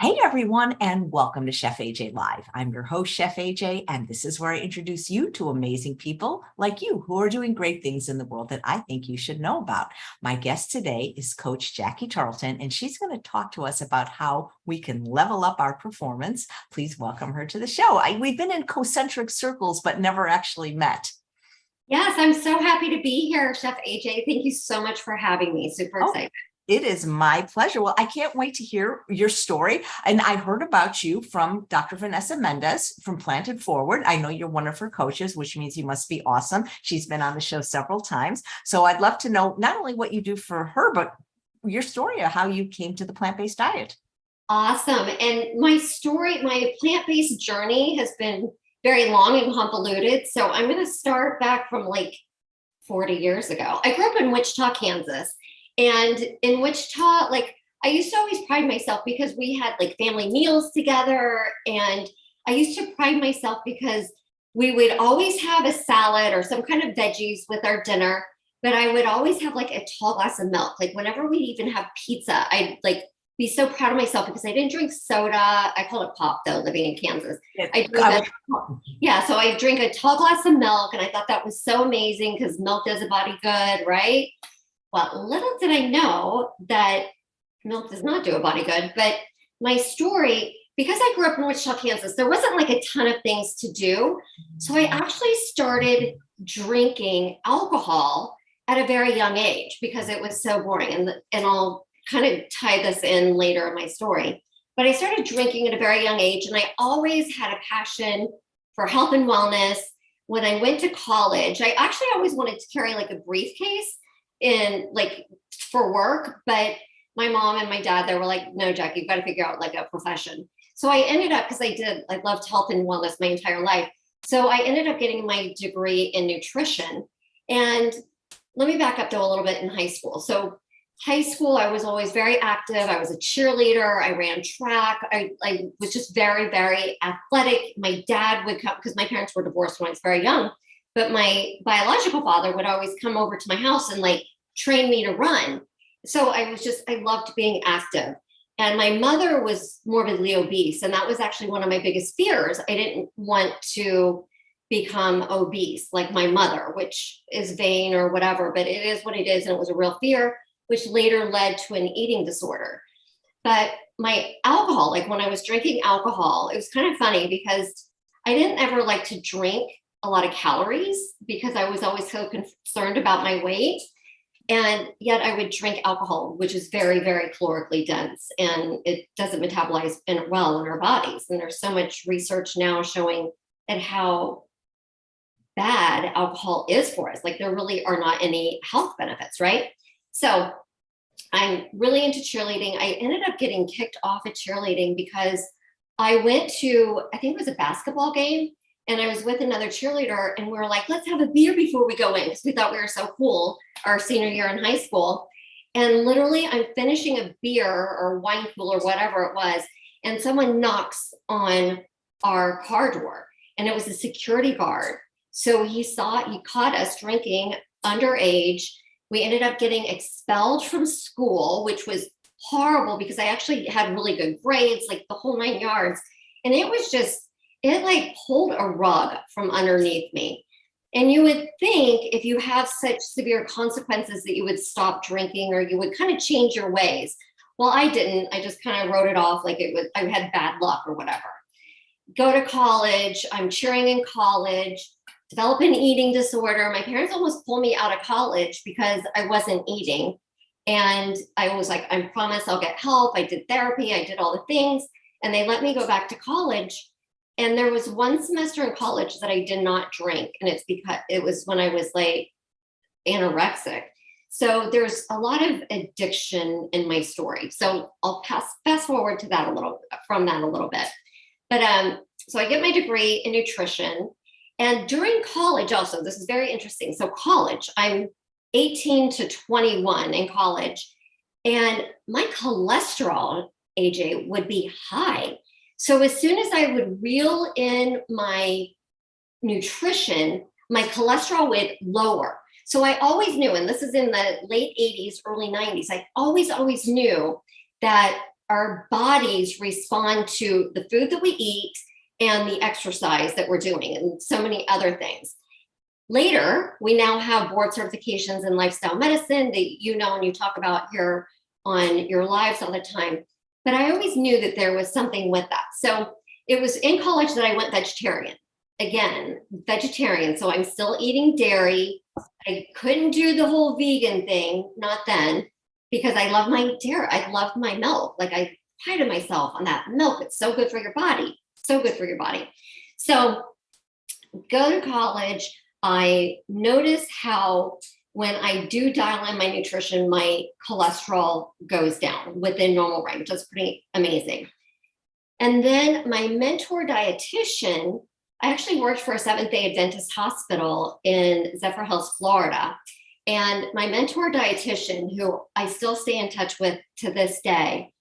Hey everyone, and welcome to Chef AJ Live. I'm your host, Chef AJ, and this is where I introduce you to amazing people like you who are doing great things in the world that I think you should know about. My guest today is Coach Jacque Tarlton, and she's going to talk to us about how we can level up our performance. Please welcome her to the show. We've been in concentric circles, but never actually met. Yes, I'm so happy to be here, Chef AJ. Thank you so much for having me. Super excited. It is my pleasure. Well, I can't wait to hear your story. And I heard about you from Dr. Vanessa Mendez from Planted Forward. I know you're one of her coaches, which means you must be awesome. She's been on the show several times. So I'd love to know not only what you do for her, but your story of how you came to the plant-based diet. Awesome. And my story, my plant-based journey has been very long and convoluted. So I'm going to start back from like 40 years ago. I grew up in Wichita, Kansas. And in Wichita, like I used to always pride myself because we had like family meals together. And I used to pride myself because we would always have a salad or some kind of veggies with our dinner. But I would always have like a tall glass of milk. Like whenever we'd even have pizza, I'd like be so proud of myself because I didn't drink soda. I call it pop though, living in Kansas. So I drink a tall glass of milk, and I thought that was so amazing because milk does the body good, right? Well, little did I know that milk does not do a body good. But my story, because I grew up in Wichita, Kansas, there wasn't like a ton of things to do. So I actually started drinking alcohol at a very young age because it was so boring. And I'll kind of tie this in later in my story. But I started drinking at a very young age, and I always had a passion for health and wellness. When I went to college, I actually always wanted to carry like a briefcase in like for work, but my mom and my dad, they were like, no, Jack, you've got to figure out like a profession. So I ended up, because I loved health and wellness my entire life. So I ended up getting my degree in nutrition. And let me back up though a little bit in high school. So high school, I was always very active. I was a cheerleader. I ran track. I was just very, very athletic. My dad would come, because my parents were divorced when I was very young, but my biological father would always come over to my house and like train me to run. So I loved being active. And my mother was morbidly obese. And that was actually one of my biggest fears. I didn't want to become obese like my mother, which is vain or whatever, but it is what it is. And it was a real fear, which later led to an eating disorder. But my alcohol, like when I was drinking alcohol, it was kind of funny because I didn't ever like to drink a lot of calories because I was always so concerned about my weight. And yet I would drink alcohol, which is very, very calorically dense, and it doesn't metabolize well in our bodies. And there's so much research now showing at how bad alcohol is for us. Like there really are not any health benefits, right? So I'm really into cheerleading. I ended up getting kicked off of cheerleading because I went to, I think it was a basketball game, and I was with another cheerleader, and we were like, let's have a beer before we go in because we thought we were so cool our senior year in high school. And literally I'm finishing a beer or wine cooler, whatever it was, and someone knocks on our car door, and it was a security guard. So he caught us drinking underage. We ended up getting expelled from school, which was horrible because I actually had really good grades, like the whole 9 yards. And it like pulled a rug from underneath me. And you would think if you have such severe consequences that you would stop drinking or you would kind of change your ways. Well, I didn't. I just kind of wrote it off like I had bad luck or whatever. Go to college. I'm cheering in college. Develop an eating disorder. My parents almost pulled me out of college because I wasn't eating. And I was like, I promise I'll get help. I did therapy. I did all the things. And they let me go back to college. And there was one semester in college that I did not drink. And it's because it was when I was like anorexic. So there's a lot of addiction in my story. So I'll fast forward to that a little bit. But so I get my degree in nutrition. And during college also, this is very interesting. So college, I'm 18 to 21 in college, and my cholesterol, AJ, would be high. So as soon as I would reel in my nutrition, my cholesterol would lower. So I always knew, and this is in the late 80s, early 90s, I always knew that our bodies respond to the food that we eat and the exercise that we're doing and so many other things. Later, we now have board certifications in lifestyle medicine that you know and you talk about here on your lives all the time. But I always knew that there was something with that. So it was in college that I went vegetarian. Again, vegetarian. So I'm still eating dairy. I couldn't do the whole vegan thing, not then, because I love my dairy. I love my milk. Like I prided myself on that milk. It's so good for your body. So good for your body. So go to college. I notice how when I do dial in my nutrition, my cholesterol goes down within normal range. That's pretty amazing. And then my mentor dietitian, I actually worked for a Seventh-day Adventist hospital in Zephyr Hills, Florida. And my mentor dietitian, who I still stay in touch with to this day,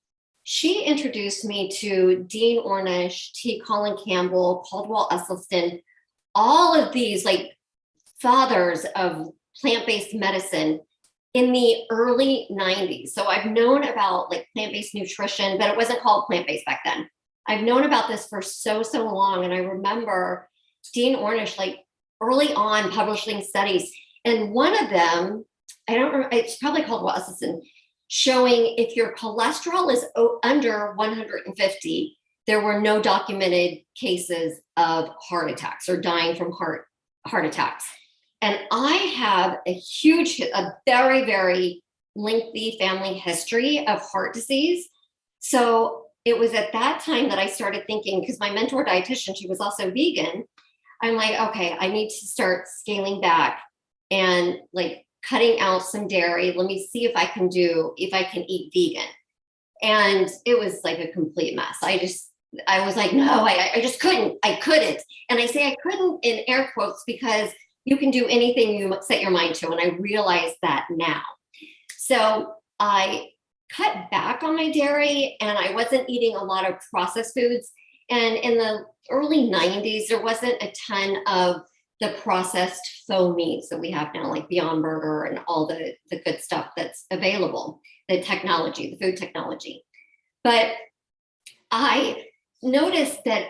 she introduced me to Dean Ornish, T. Colin Campbell, Caldwell Esselstyn, all of these like fathers of plant-based medicine in the early 90s. So I've known about like plant-based nutrition, but it wasn't called plant-based back then. I've known about this for so long. And I remember Dean Ornish, like early on publishing studies. And one of them, I don't remember, it's probably called Esselstyn, showing if your cholesterol is under 150, there were no documented cases of heart attacks or dying from heart attacks. And I have a very, very lengthy family history of heart disease. So it was at that time that I started thinking, because my mentor dietitian, she was also vegan. I'm like, okay, I need to start scaling back and like cutting out some dairy. Let me see if I can eat vegan. And it was like a complete mess. I was like, no, I just couldn't. I couldn't. And I say I couldn't in air quotes because you can do anything you set your mind to. And I realize that now. So I cut back on my dairy and I wasn't eating a lot of processed foods. And in the early 90s, there wasn't a ton of the processed faux meats that we have now, like Beyond Burger and all the good stuff that's available, the technology, the food technology. But I noticed that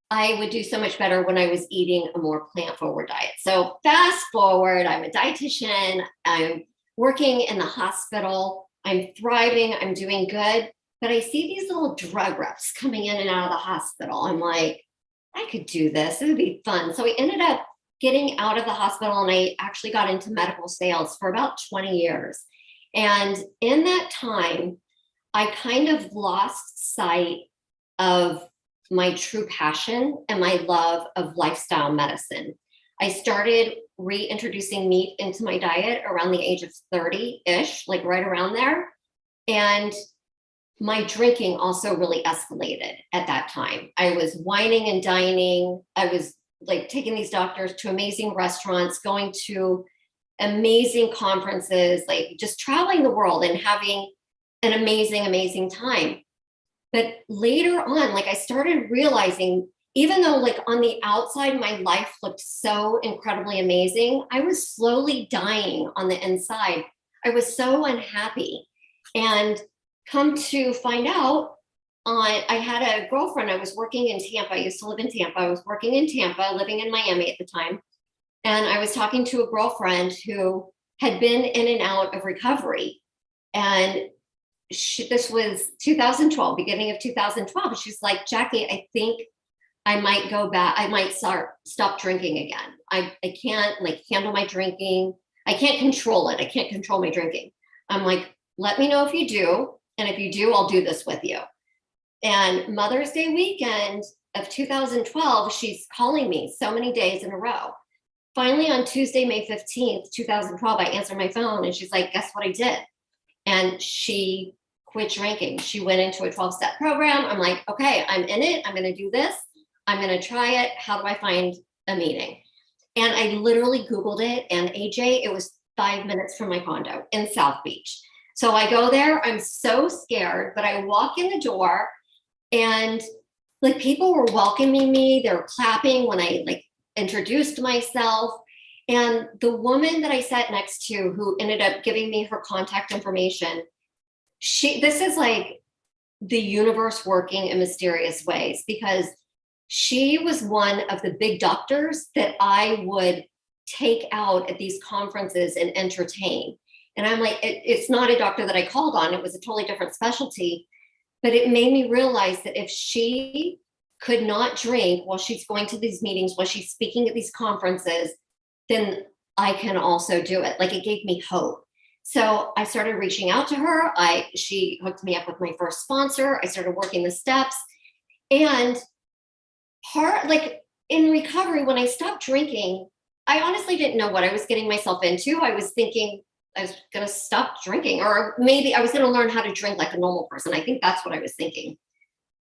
I would do so much better when I was eating a more plant-forward diet. So fast forward, I'm a dietitian, I'm working in the hospital, I'm thriving, I'm doing good, but I see these little drug reps coming in and out of the hospital. I'm like, I could do this, it would be fun. So I ended up getting out of the hospital and I actually got into medical sales for about 20 years. And in that time, I kind of lost sight of my true passion and my love of lifestyle medicine. I started reintroducing meat into my diet around the age of 30-ish, like right around there. And my drinking also really escalated at that time. I was wining and dining. I was like taking these doctors to amazing restaurants, going to amazing conferences, like just traveling the world and having an amazing time. But later on, like I started realizing, even though like on the outside, my life looked so incredibly amazing, I was slowly dying on the inside. I was so unhappy. And come to find out, I had a girlfriend. I was working in Tampa. I used to live in Tampa. I was working in Tampa, living in Miami at the time. And I was talking to a girlfriend who had been in and out of recovery. And this was 2012, beginning of 2012. She's like, Jacque, I think I might go back. I might stop drinking again. I can't like handle my drinking. I can't control it. I can't control my drinking. I'm like, let me know if you do. And if you do, I'll do this with you. And Mother's Day weekend of 2012, she's calling me so many days in a row. Finally, on Tuesday, May 15th, 2012, I answered my phone and she's like, guess what I did? And she quit drinking. She went into a 12-step program. I'm like, okay, I'm in it. I'm going to do this. I'm going to try it. How do I find a meeting? And I literally Googled it. And AJ, it was 5 minutes from my condo in South Beach. So I go there. I'm so scared, but I walk in the door and like people were welcoming me. They were clapping when I like introduced myself. And the woman that I sat next to, who ended up giving me her contact information, this is like the universe working in mysterious ways, because she was one of the big doctors that I would take out at these conferences and entertain. And I'm like, it's not a doctor that I called on. It was a totally different specialty. But it made me realize that if she could not drink while she's going to these meetings, while she's speaking at these conferences, then I can also do it. Like, it gave me hope. So I started reaching out to her. She hooked me up with my first sponsor. I started working the steps. And like in recovery, when I stopped drinking, I honestly didn't know what I was getting myself into. I was thinking I was going to stop drinking, or maybe I was going to learn how to drink like a normal person. I think that's what I was thinking.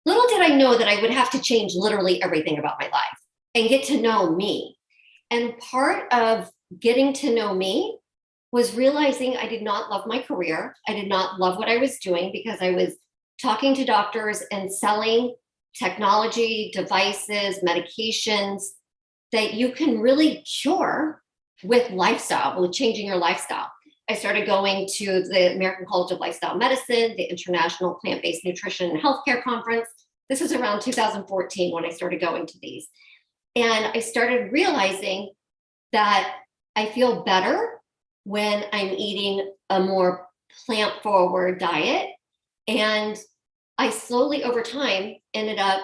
Little did I know that I would have to change literally everything about my life and get to know me. And part of getting to know me was realizing I did not love my career. I did not love what I was doing, because I was talking to doctors and selling technology, devices, medications that you can really cure with lifestyle, with changing your lifestyle. I started going to the American College of Lifestyle Medicine, the International Plant-Based Nutrition and Healthcare Conference. This was around 2014 when I started going to these. And I started realizing that I feel better when I'm eating a more plant-forward diet. And I slowly over time ended up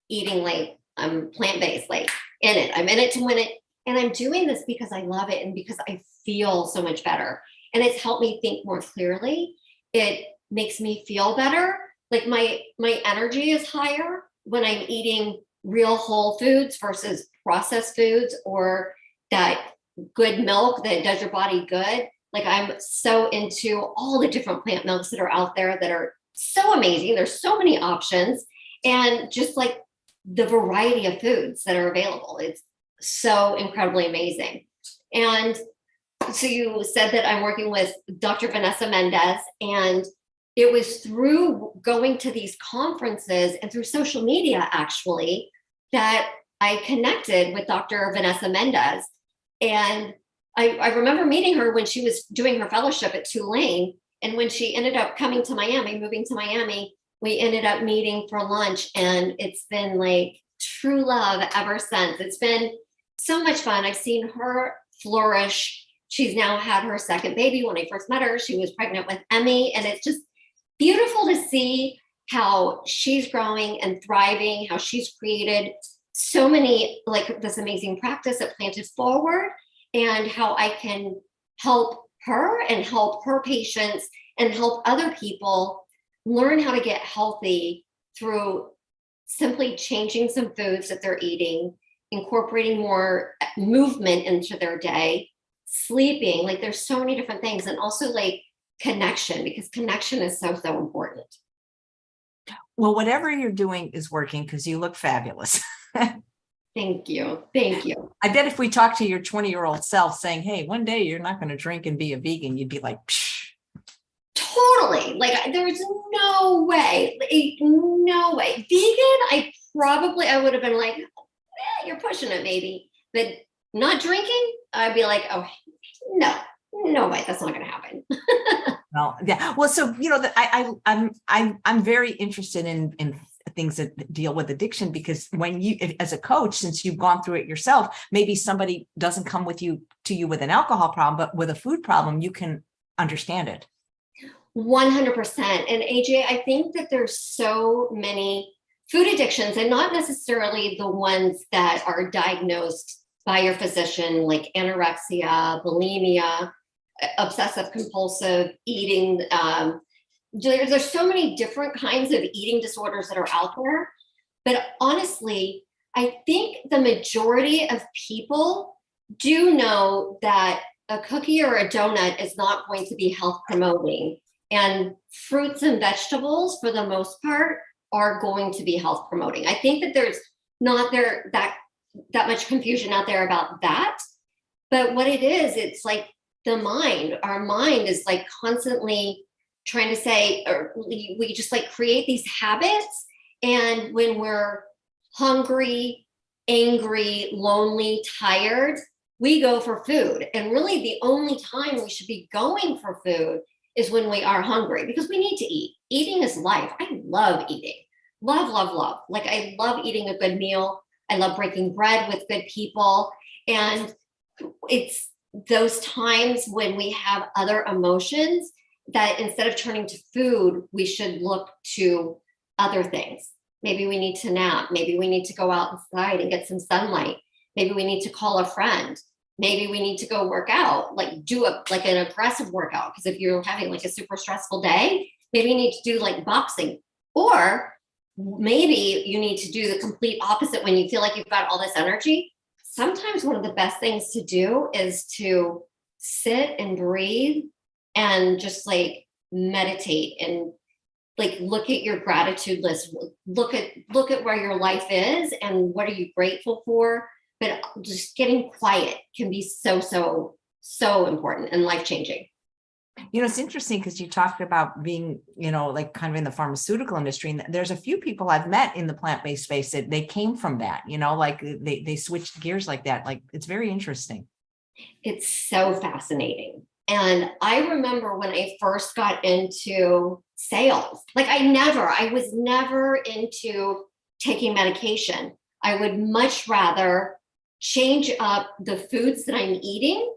eating like I'm plant-based, like I'm in it to win it. And I'm doing this because I love it and because I feel so much better. And it's helped me think more clearly. It makes me feel better. Like my energy is higher when I'm eating real whole foods versus processed foods, or that good milk that does your body good. Like, I'm so into all the different plant milks that are out there that are so amazing. There's so many options, and just like the variety of foods that are available. It's so incredibly amazing. And so you said that I'm working with Dr. Vanessa Mendez, and it was through going to these conferences and through social media, actually, that I connected with Dr. Vanessa Mendez. And I remember meeting her when she was doing her fellowship at Tulane. And when she ended up coming to Miami, moving to Miami, we ended up meeting for lunch. And it's been like true love ever since. It's been so much fun. I've seen her flourish. She's now had her second baby. When I first met her, she was pregnant with Emmy. And it's just beautiful to see how she's growing and thriving, how she's created so many, like this amazing practice at Planted Forward, and how I can help her and help her patients and help other people learn how to get healthy through simply changing some foods that they're eating, incorporating more movement into their day, sleeping. Like, there's so many different things. And also like connection, because connection is so, so important. Well, whatever you're doing is working, because you look fabulous. Thank you. Thank you. I bet if we talked to your 20-year-old self saying, hey, one day you're not going to drink and be a vegan, you'd be like, psh. Totally. Like, there's no way, no way. Vegan, I would have been like, you're pushing it maybe, but not drinking, I'd be like, oh, no way, that's not going to happen. Well, yeah. Well, so, I'm very interested in things that deal with addiction, because when you, as a coach, since you've gone through it yourself, maybe somebody doesn't come to you with an alcohol problem, but with a food problem, you can understand it. 100%. And AJ, I think that there's so many food addictions, and not necessarily the ones that are diagnosed by your physician, like anorexia, bulimia, obsessive compulsive eating. There's so many different kinds of eating disorders that are out there. But honestly, I think the majority of people do know that a cookie or a donut is not going to be health promoting. And fruits and vegetables, for the most part, are going to be health promoting. I think that there's not that much confusion out there about that. But what it is, it's like the mind. Our mind is like constantly trying to say, or we just like create these habits. And when we're hungry, angry, lonely, tired, we go for food. And really the only time we should be going for food is when we are hungry, because we need to eat. Eating is life. I love eating. Love, love, love. Like, I love eating a good meal. I love breaking bread with good people. And it's those times when we have other emotions that instead of turning to food, we should look to other things. Maybe we need to nap. Maybe we need to go outside and get some sunlight. Maybe we need to call a friend. Maybe we need to go work out, like do an aggressive workout. Because if you're having like a super stressful day, maybe you need to do like boxing. Or maybe you need to do the complete opposite when you feel like you've got all this energy. Sometimes one of the best things to do is to sit and breathe and just like meditate and like look at your gratitude list. Look at where your life is and what are you grateful for. But just getting quiet can be so important and life-changing. It's interesting because you talked about being, like kind of in the pharmaceutical industry. And there's a few people I've met in the plant-based space that they came from that, like they switched gears like that. Like, it's very interesting. It's so fascinating. And I remember when I first got into sales, like I was never into taking medication. I would much rather change up the foods that I'm eating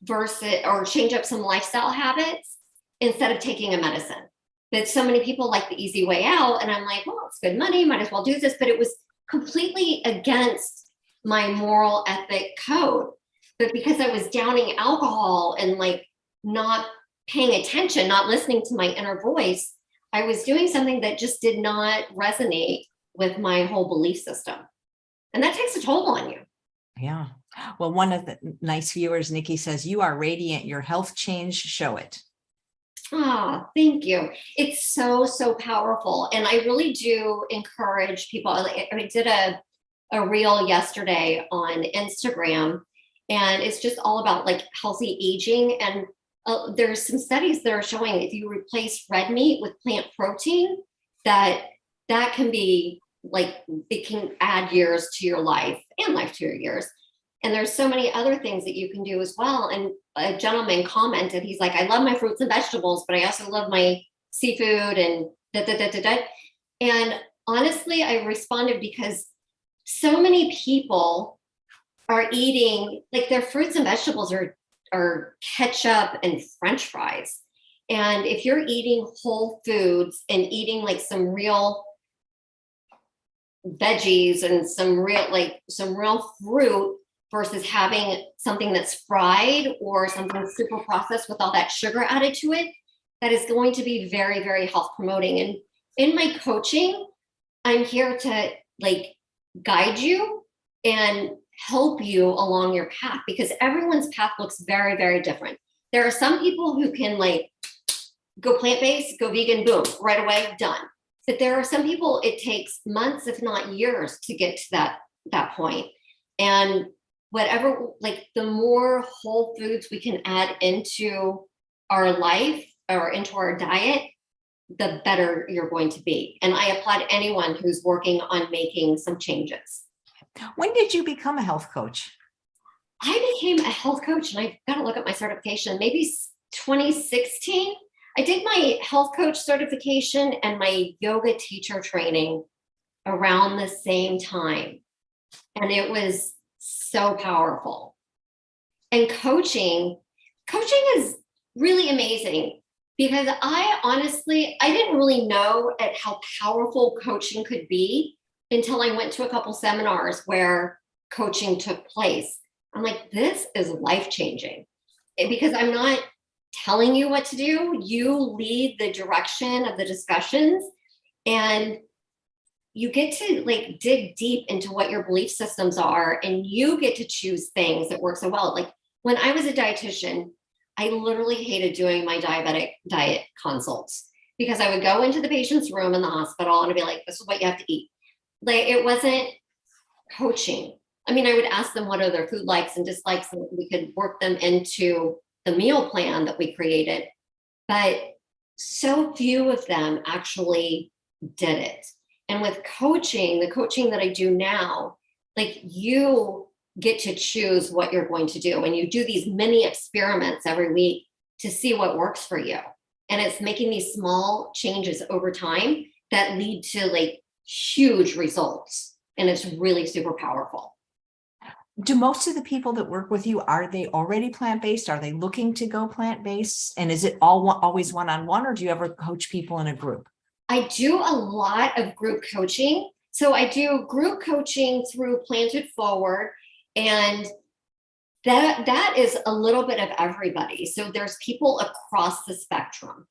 or change up some lifestyle habits instead of taking a medicine. But so many people like the easy way out. And I'm like, well, it's good money, might as well do this. But it was completely against my moral ethic code. But because I was downing alcohol and like not paying attention, not listening to my inner voice, I was doing something that just did not resonate with my whole belief system. And that takes a toll on you. Yeah. Well, one of the nice viewers, Nikki, says, you are radiant. Your health change, show it. Ah, thank you. It's so powerful. And I really do encourage people. I did a reel yesterday on Instagram, and it's just all about like healthy aging. And there's some studies that are showing if you replace red meat with plant protein, that can be like, it can add years to your life and life to your years. And there's so many other things that you can do as well. And a gentleman commented, he's like, I love my fruits and vegetables, but I also love my seafood and da. And honestly, I responded because so many people are eating, like, their fruits and vegetables are ketchup and French fries. And if you're eating whole foods and eating like some real veggies and some real fruit versus having something that's fried or something super processed with all that sugar added to it, that is going to be very, very health promoting. And in my coaching, I'm here to like guide you and help you along your path, because everyone's path looks very, very different. There are some people who can like go plant-based, go vegan, boom, right away, done. But there are some people, it takes months, if not years, to get to that point. And whatever, like, the more whole foods we can add into our life or into our diet, the better you're going to be. And I applaud anyone who's working on making some changes. When did you become a health coach? I became a health coach, and I've got to look at my certification, maybe 2016. I did my health coach certification and my yoga teacher training around the same time. And it was so powerful. And coaching is really amazing, because I didn't really know at how powerful coaching could be until I went to a couple seminars where coaching took place. I'm like, this is life-changing, because I'm not telling you what to do. You lead the direction of the discussions, and you get to like dig deep into what your belief systems are, and you get to choose things that work so well. Like, when I was a dietitian, I literally hated doing my diabetic diet consults, because I would go into the patient's room in the hospital and I'd be like, this is what you have to eat. Like, it wasn't coaching. I mean, I would ask them what are their food likes and dislikes, and we could work them into the meal plan that we created. But so few of them actually did it. And with coaching, the coaching that I do now, like, you get to choose what you're going to do. And you do these mini experiments every week to see what works for you. And it's making these small changes over time that lead to like huge results. And it's really super powerful. Do most of the people that work with you, are they already plant-based? Are they looking to go plant-based? And is it always one-on-one, or do you ever coach people in a group? I do a lot of group coaching. So I do group coaching through Planted Forward, and that is a little bit of everybody. So there's people across the spectrum.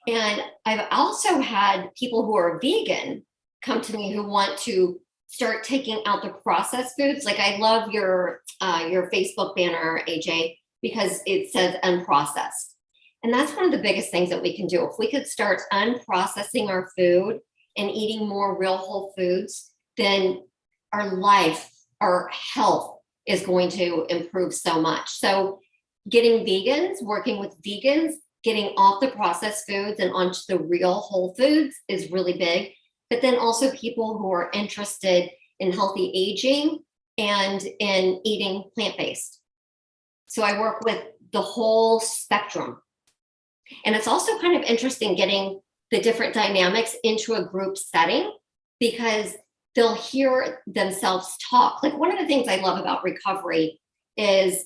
And I've also had people who are vegan come to me who want to start taking out the processed foods. Like I love your Facebook banner, AJ, because it says unprocessed. And that's one of the biggest things that we can do. If we could start unprocessing our food and eating more real whole foods, then our life, our health is going to improve so much. So getting vegans, working with vegans, getting off the processed foods and onto the real whole foods is really big. But then also people who are interested in healthy aging and in eating plant-based. So I work with the whole spectrum. And it's also kind of interesting getting the different dynamics into a group setting because they'll hear themselves talk. Like one of the things I love about recovery is,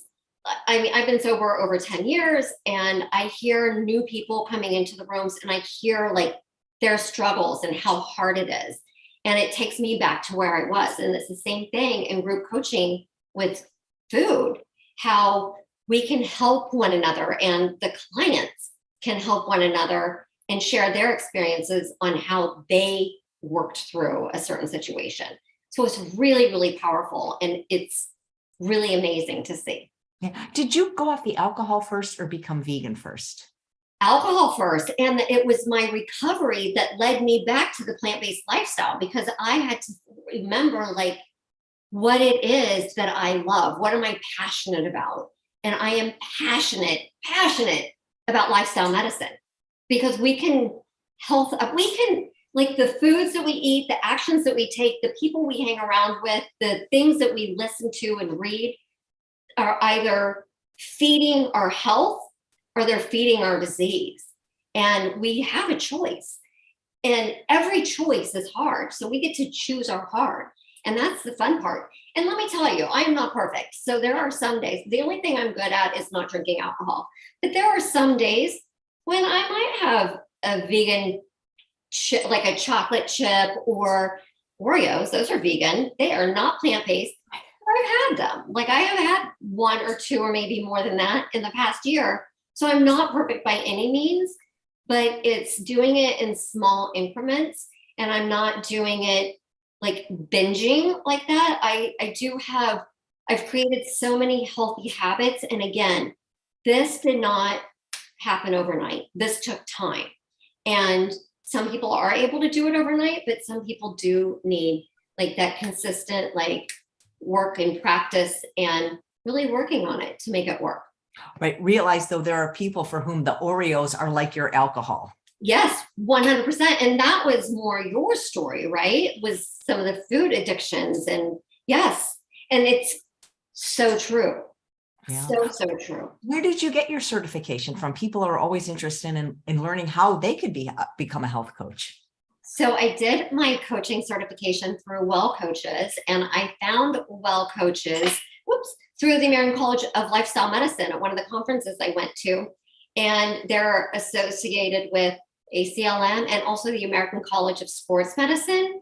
I mean, I've been sober over 10 years and I hear new people coming into the rooms and I hear like their struggles and how hard it is. And it takes me back to where I was. And it's the same thing in group coaching with food, how we can help one another and the clients can help one another and share their experiences on how they worked through a certain situation. So it's really, really powerful. And it's really amazing to see. Yeah. Did you go off the alcohol first or become vegan first? Alcohol first. And it was my recovery that led me back to the plant-based lifestyle because I had to remember like what it is that I love. What am I passionate about? And I am passionate about lifestyle medicine because we can like the foods that we eat, the actions that we take, the people we hang around with, the things that we listen to and read are either feeding our health or they're feeding our disease. And we have a choice. And every choice is hard. So we get to choose our hard. And that's the fun part. And let me tell you, I am not perfect. So there are some days, the only thing I'm good at is not drinking alcohol. But there are some days when I might have a vegan chip, like a chocolate chip or Oreos. Those are vegan. They are not plant-based. I've had them. Like I have had one or two or maybe more than that in the past year. So I'm not perfect by any means, but it's doing it in small increments. And I'm not doing it like binging like that. I've created so many healthy habits. And again, this did not happen overnight. This took time. And some people are able to do it overnight, but some people do need like that consistent like work and practice and really working on it to make it work. Right. Realize though, there are people for whom the Oreos are like your alcohol. Yes, 100%. And that was more your story, right? Was some of the food addictions. And yes, and it's so true. Yeah. So true. Where did you get your certification from? People are always interested in learning how they could become a health coach. So I did my coaching certification through Wellcoaches, and I found Wellcoaches, through the American College of Lifestyle Medicine at one of the conferences I went to. And they're associated with ACLM and also the American College of Sports Medicine.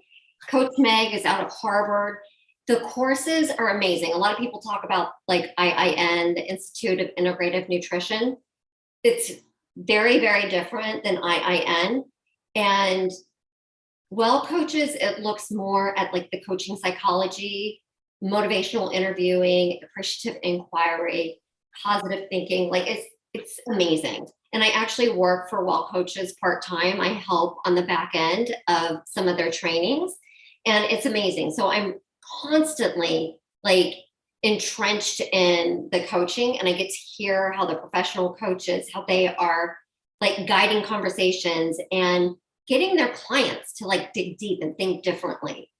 Coach Meg is out of Harvard. The courses are amazing. A lot of people talk about like IIN, the Institute of Integrative Nutrition. It's very, very different than IIN. And Wellcoaches, it looks more at like the coaching psychology, motivational interviewing, appreciative inquiry, positive thinking. Like it's amazing. And I actually work for Wellcoaches part-time. I help on the back end of some of their trainings, and it's amazing. So I'm constantly like entrenched in the coaching, and I get to hear how the professional coaches, how they are like guiding conversations and getting their clients to like dig deep and think differently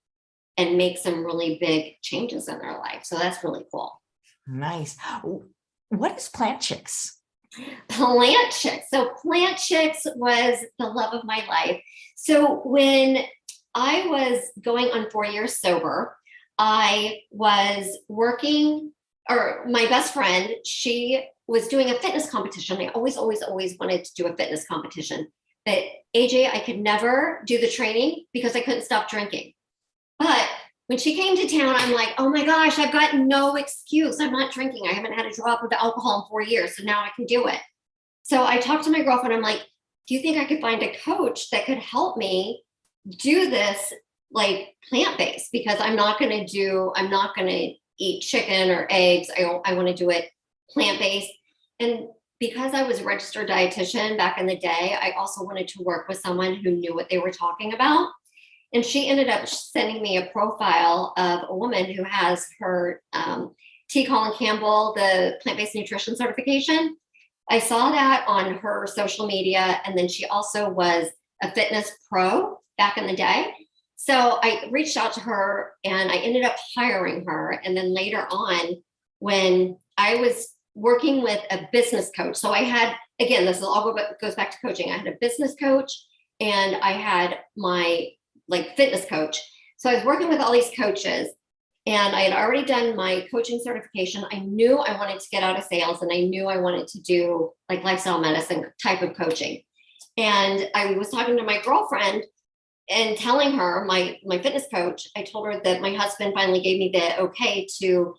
and make some really big changes in their life. So that's really cool. Nice. What is Plant Chicks? Plant chicks. So plant chicks was the love of my life. So when I was going on 4 years sober, I was working, or my best friend, she was doing a fitness competition. I always wanted to do a fitness competition. But AJ, I could never do the training because I couldn't stop drinking. But when she came to town, I'm like, oh my gosh, I've got no excuse. I'm not drinking. I haven't had a drop of alcohol in 4 years. So now I can do it. So I talked to my girlfriend. I'm like, do you think I could find a coach that could help me do this like plant-based? Because I'm not going to eat chicken or eggs. I want to do it plant-based. And because I was a registered dietitian back in the day, I also wanted to work with someone who knew what they were talking about. And she ended up sending me a profile of a woman who has her T. Colin Campbell, the plant-based nutrition certification. I saw that on her social media. And then she also was a fitness pro back in the day. So I reached out to her and I ended up hiring her. And then later on, when I was working with a business coach, so I had, again, this all goes back to coaching. I had a business coach and I had my fitness coach. So I was working with all these coaches and I had already done my coaching certification. I knew I wanted to get out of sales and I knew I wanted to do like lifestyle medicine type of coaching. And I was talking to my girlfriend and telling her, my fitness coach, I told her that my husband finally gave me the okay to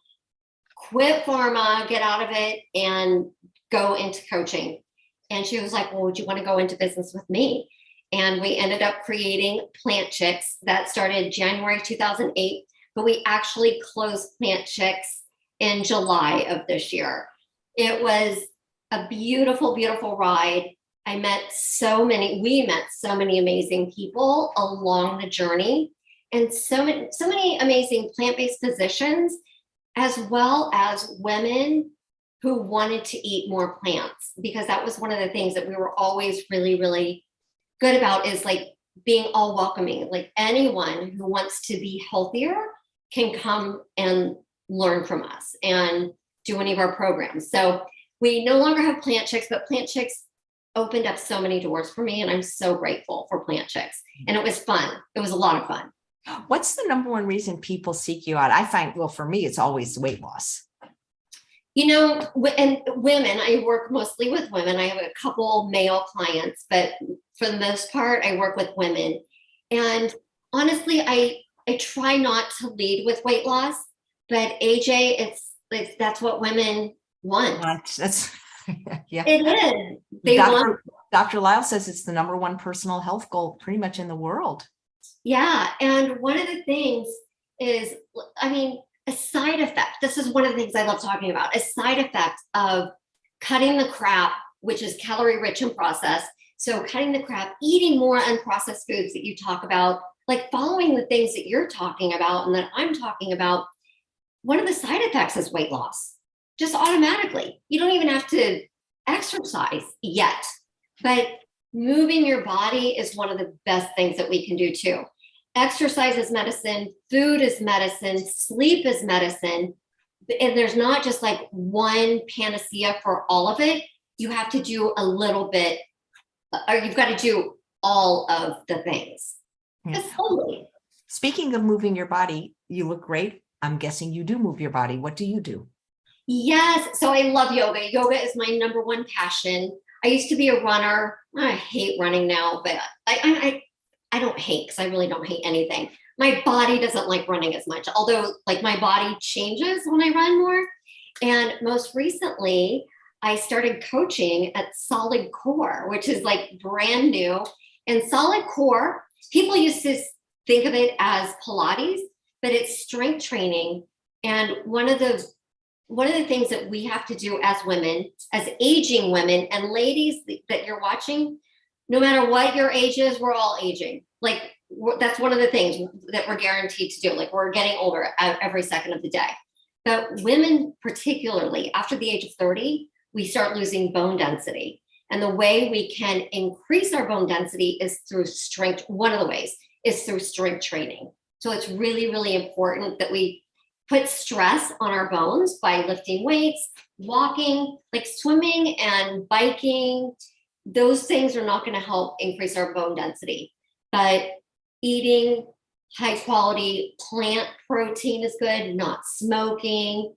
quit pharma, get out of it and go into coaching. And she was like, well, would you want to go into business with me? And we ended up creating Plant Chicks. That started January 2008, but we actually closed Plant Chicks in July of this year. It was a beautiful, beautiful ride. We met so many amazing people along the journey and so many amazing plant-based physicians, as well as women who wanted to eat more plants, because that was one of the things that we were always really, really good about, is like being all welcoming. Like anyone who wants to be healthier can come and learn from us and do any of our programs. So we no longer have Plant Chicks, but Plant Chicks opened up so many doors for me. And I'm so grateful for Plant Chicks. And it was fun. It was a lot of fun. What's the number one reason people seek you out? I find, well, for me, it's always weight loss. You know, and women, I work mostly with women. I have a couple male clients, but for the most part, I work with women. And honestly, I try not to lead with weight loss, but AJ, that's what women want. That's yeah. It is. They want. Dr. Lyle says it's the number one personal health goal pretty much in the world. Yeah. And one of the things is, I mean, a side effect, this is one of the things I love talking about, a side effect of cutting the crap, which is calorie rich and processed. So cutting the crap, eating more unprocessed foods that you talk about, like following the things that you're talking about and that I'm talking about. One of the side effects is weight loss, just automatically. You don't even have to exercise yet, but moving your body is one of the best things that we can do too. Exercise is medicine, food is medicine, sleep is medicine. And there's not just like one panacea for all of it. You have to do a little bit, or you've got to do all of the things. Just totally. Speaking of moving your body, you look great. I'm guessing you do move your body. What do you do? Yes. So I love yoga. Yoga is my number one passion. I used to be a runner. I hate running now, but I don't hate, because I really don't hate anything. My body doesn't like running as much, although like my body changes when I run more. And most recently, I started coaching at Solid Core, which is like brand new. And Solid Core, people used to think of it as Pilates, but it's strength training. And one of the things that we have to do as women, as aging women and ladies that you're watching, no matter what your age is, we're all aging. Like that's one of the things that we're guaranteed to do. Like we're getting older every second of the day. But women, particularly after the age of 30, we start losing bone density. And the way we can increase our bone density is through strength. One of the ways is through strength training. So it's really, really important that we put stress on our bones by lifting weights, walking, like swimming and biking. Those things are not going to help increase our bone density. But eating high quality plant protein is good, not smoking,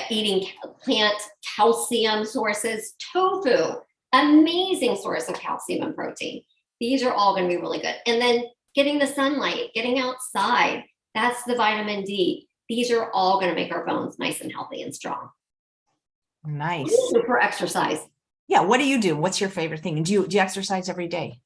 eating plant calcium sources, tofu, amazing source of calcium and protein. These are all going to be really good. And then getting the sunlight, getting outside, that's the vitamin D. These are all going to make our bones nice and healthy and strong. Nice. For exercise. Yeah. What do you do? What's your favorite thing? And do you exercise every day?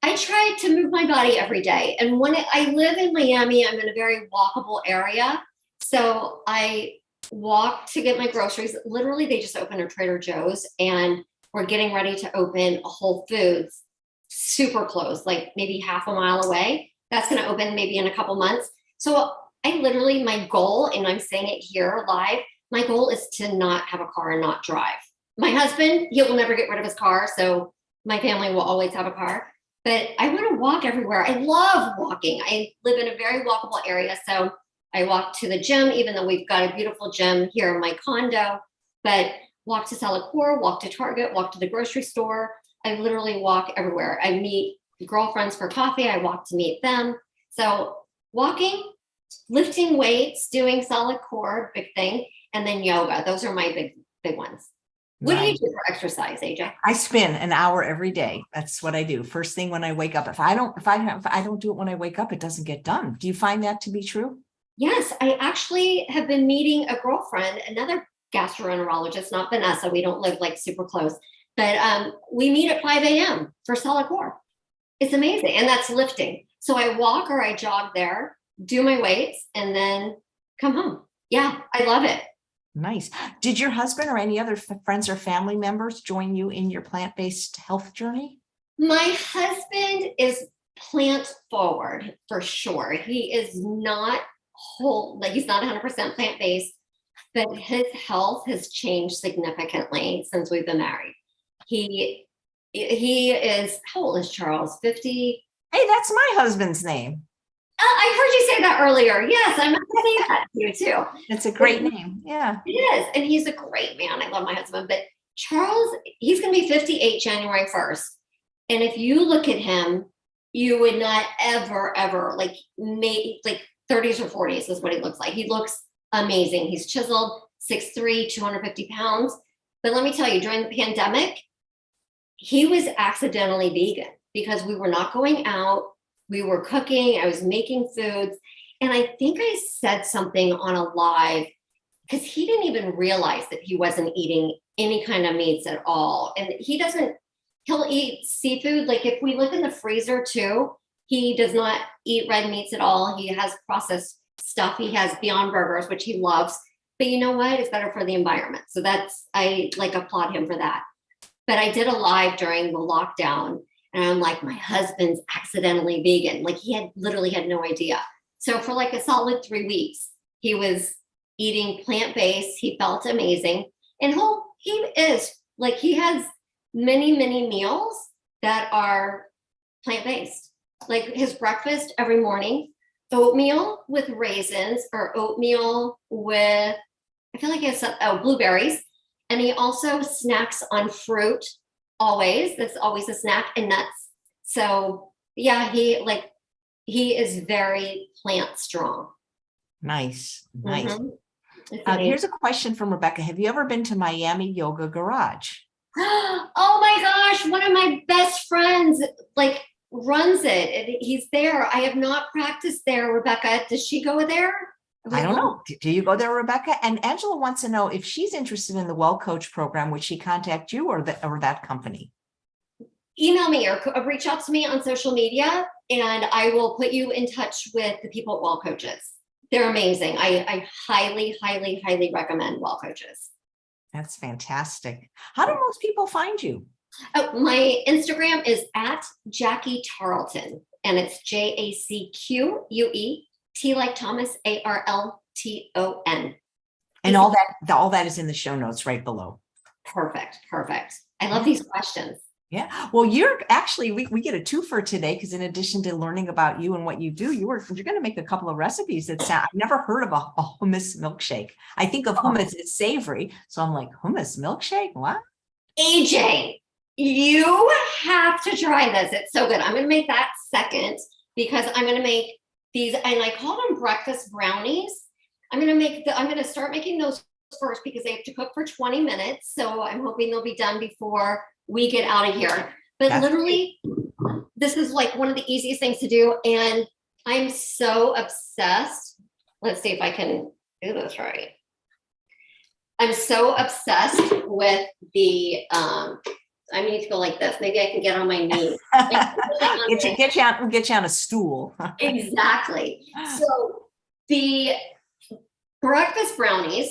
I try to move my body every day. And when I live in Miami, I'm in a very walkable area. So I walk to get my groceries. Literally, they just opened a Trader Joe's and we're getting ready to open a Whole Foods super close, like maybe half a mile away. That's going to open maybe in a couple months. So I literally, my goal, and I'm saying it here live, my goal is to not have a car and not drive. My husband, he will never get rid of his car. So my family will always have a car. But I want to walk everywhere. I love walking. I live in a very walkable area. So I walk to the gym, even though we've got a beautiful gym here in my condo, but walk to Salacor, walk to Target, walk to the grocery store. I literally walk everywhere. I meet girlfriends for coffee. I walk to meet them. So walking, lifting weights, doing solid core, big thing, and then yoga. Those are my big ones. What do you do for exercise, AJ? I spin an hour every day. That's what I do. First thing when I wake up. If I don't do it when I wake up, it doesn't get done. Do you find that to be true? Yes, I actually have been meeting a girlfriend, another gastroenterologist, not Vanessa. We don't live like super close, but we meet at 5 a.m. for solid core. It's amazing. And that's lifting. So I walk or I jog there, do my weights, and then come home. Yeah, I love it. Nice. Did your husband or any other friends or family members join you in your plant-based health journey? My husband is plant forward for sure. He is not whole, like he's not 100% plant-based, but his health has changed significantly since we've been married. He is, how old is Charles? 50? Hey, that's my husband's name. I heard you say that earlier. Yes, I'm going to say that to you too. It's a great name. Yeah. It is. And he's a great man. I love my husband. But Charles, he's going to be 58 January 1st. And if you look at him, you would not ever like 30s or 40s is what he looks like. He looks amazing. He's chiseled, 6'3", 250 pounds. But let me tell you, during the pandemic, he was accidentally vegan because we were not going out. We were cooking. I was making foods. And I think I said something on a live because he didn't even realize that he wasn't eating any kind of meats at all. And he'll eat seafood. Like if we look in the freezer too, he does not eat red meats at all. He has processed stuff. He has Beyond Burgers, which he loves. But you know what? It's better for the environment. So I applaud him for that. But I did a live during the lockdown. And I'm like, my husband's accidentally vegan. Like he literally had no idea. So for like a solid 3 weeks, he was eating plant-based. He felt amazing. And he has many, many meals that are plant-based. Like his breakfast every morning, oatmeal with raisins or oatmeal with, I feel like he has blueberries. And he also snacks on fruit. Always. That's always a snack and nuts. So yeah, he is very plant strong. Nice. Mm-hmm. Here's a question from Rebecca. Have you ever been to Miami Yoga Garage? Oh my gosh. One of my best friends runs it. He's there. I have not practiced there, Rebecca. Does she go there? I don't know. Do you go there, Rebecca? And Angela wants to know if she's interested in the Wellcoach program, would she contact you or that company? Email me or reach out to me on social media and I will put you in touch with the people at Wellcoaches. They're amazing. I highly, highly, highly recommend Wellcoaches. That's fantastic. How do most people find you? Oh, my Instagram is at Jacque Tarlton and it's JACQUE. T like Thomas, ARLTON. And all that is in the show notes right below. Perfect. I love these questions. Yeah. Well, you're actually, we get a twofer today because in addition to learning about you and what you do, you're going to make a couple of recipes that sound, I've never heard of a hummus milkshake. I think of hummus as savory. So I'm like, hummus milkshake? What? AJ, you have to try this. It's so good. I'm going to make that second because I'm going to make these, and I call them breakfast brownies. I'm going to start making those first because they have to cook for 20 minutes. So I'm hoping they'll be done before we get out of here. But That's literally, this is like one of the easiest things to do. And I'm so obsessed. Let's see if I can do this right. I'm so obsessed with the, I need to go like this. Maybe I can get on my knees. get you on a stool. Exactly. So the breakfast brownies,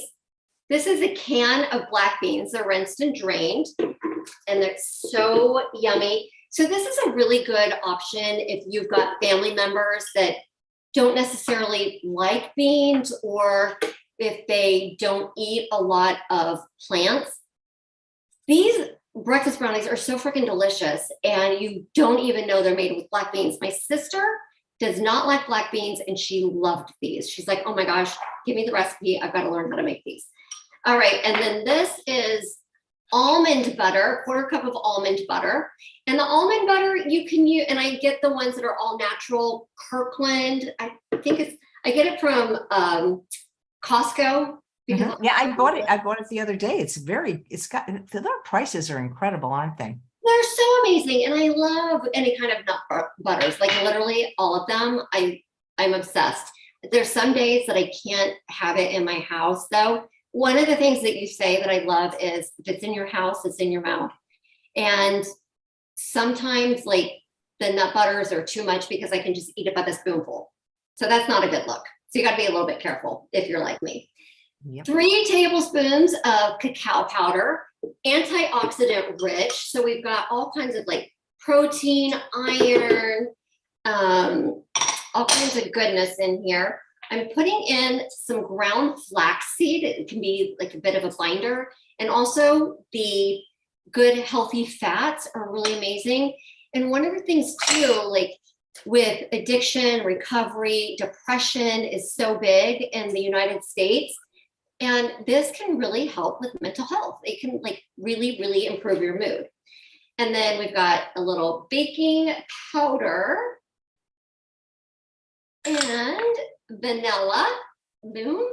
this is a can of black beans. They're rinsed and drained, and they're so yummy. So this is a really good option if you've got family members that don't necessarily like beans, or if they don't eat a lot of plants. These breakfast brownies are so freaking delicious, and you don't even know they're made with black beans. My sister does not like black beans, and she loved these. She's like, oh my gosh, give me the recipe. I've got to learn how to make these. All right, and then this is almond butter, quarter cup of almond butter. And the almond butter you can use, and I get the ones that are all natural, Kirkland. I get it from Costco. Because Yeah, I bought it the other day. Their prices are incredible, aren't they? they're so amazing. And I love any kind of nut butters, like literally all of them. I'm obsessed. There's some days that I can't have it in my house though. One of the things that you say that I love is if it's in your house, it's in your mouth. And sometimes like the nut butters are too much because I can just eat it by the spoonful. So that's not a good look. So you got to be a little bit careful if you're like me. Yep. 3 tablespoons of cacao powder, antioxidant rich. So we've got all kinds of like protein, iron, all kinds of goodness in here. I'm putting in some ground flaxseed. It can be like a bit of a binder. And also the good healthy fats are really amazing. And one of the things too, like with addiction, recovery, depression is so big in the United States. And this can really help with mental health. It can like really, really improve your mood. And then we've got a little baking powder and vanilla. Boom.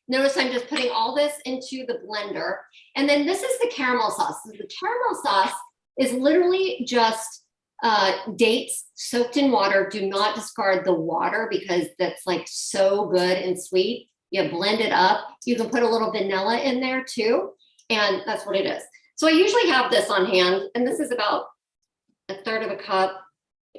Notice I'm just putting all this into the blender. And then this is the caramel sauce. So the caramel sauce is literally just dates soaked in water. Do not discard the water because that's like so good and sweet. You blend it up. You can put a little vanilla in there too. And that's what it is. So I usually have this on hand, and this is about 1/3 of a cup.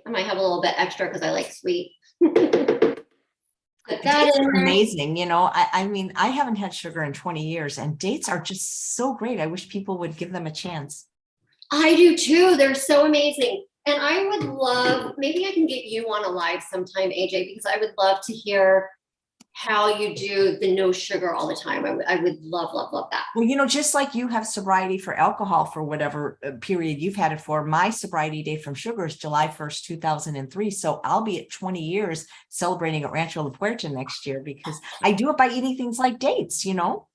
I might have a little bit extra because I like sweet. Put that in there. Amazing. You know, I mean, I haven't had sugar in 20 years and dates are just so great. I wish people would give them a chance. I do too. They're so amazing. And I would love, maybe I can get you on a live sometime, AJ, because I would love to hear how you do the no sugar all the time. I would love, love, love that. Well, you know, just like you have sobriety for alcohol for whatever period you've had it for, my sobriety date from sugar is July 1st, 2003. So I'll be at 20 years celebrating at Rancho La Puerta next year because I do it by eating things like dates, you know?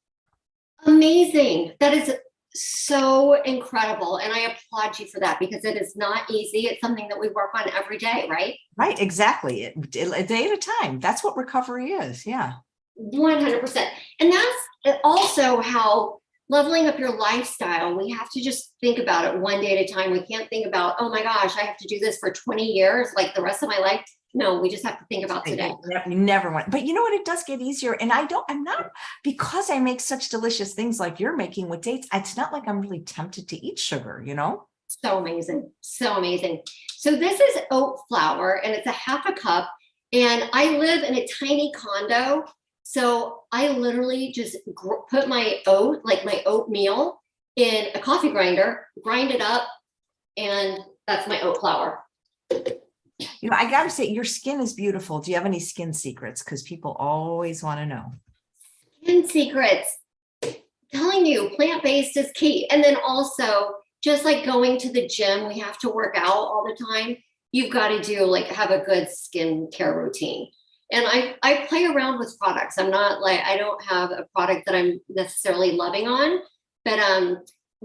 Amazing. That is so incredible. And I applaud you for that because it is not easy. It's something that we work on every day, right? Right, exactly. A day at a time. That's what recovery is. Yeah. 100%. And that's also how leveling up your lifestyle, we have to just think about it one day at a time. We can't think about, oh my gosh, I have to do this for 20 years, like the rest of my life. No, we just have to think about today. You never want, but you know what? It does get easier. And I'm not, because I make such delicious things like you're making with dates, it's not like I'm really tempted to eat sugar, you know? So amazing. So amazing. So this is oat flour and it's a 1/2 cup. And I live in a tiny condo. So I literally just put my oat, like my oatmeal in a coffee grinder, grind it up, and that's my oat flour. You know, I got to say, your skin is beautiful. Do you have any skin secrets? Because people always want to know. Skin secrets. I'm telling you, plant-based is key. And then also just like going to the gym, we have to work out all the time. You've got to do like have a good skincare routine. And I play around with products. I'm not like, I don't have a product that I'm necessarily loving on, but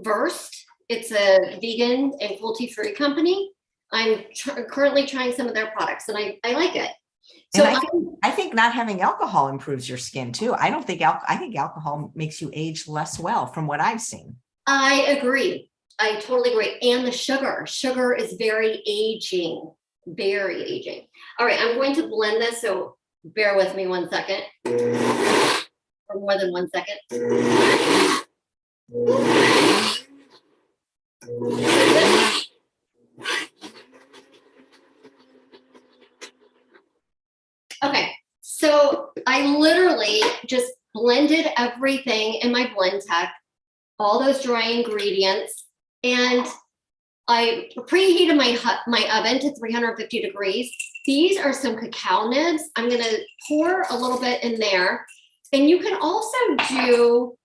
Versed, it's a vegan and cruelty-free company. I'm currently trying some of their products and I like it. So I think not having alcohol improves your skin too. I don't think I think alcohol makes you age less well from what I've seen. I agree. I totally agree. And the sugar is very aging, very aging. All right, I'm going to blend this. So bear with me 1 second or more than 1 second. Okay, so I literally just blended everything in my blend tech, all those dry ingredients, and I preheated my oven to 350 degrees. These are some cacao nibs. I'm gonna pour a little bit in there. And you can also do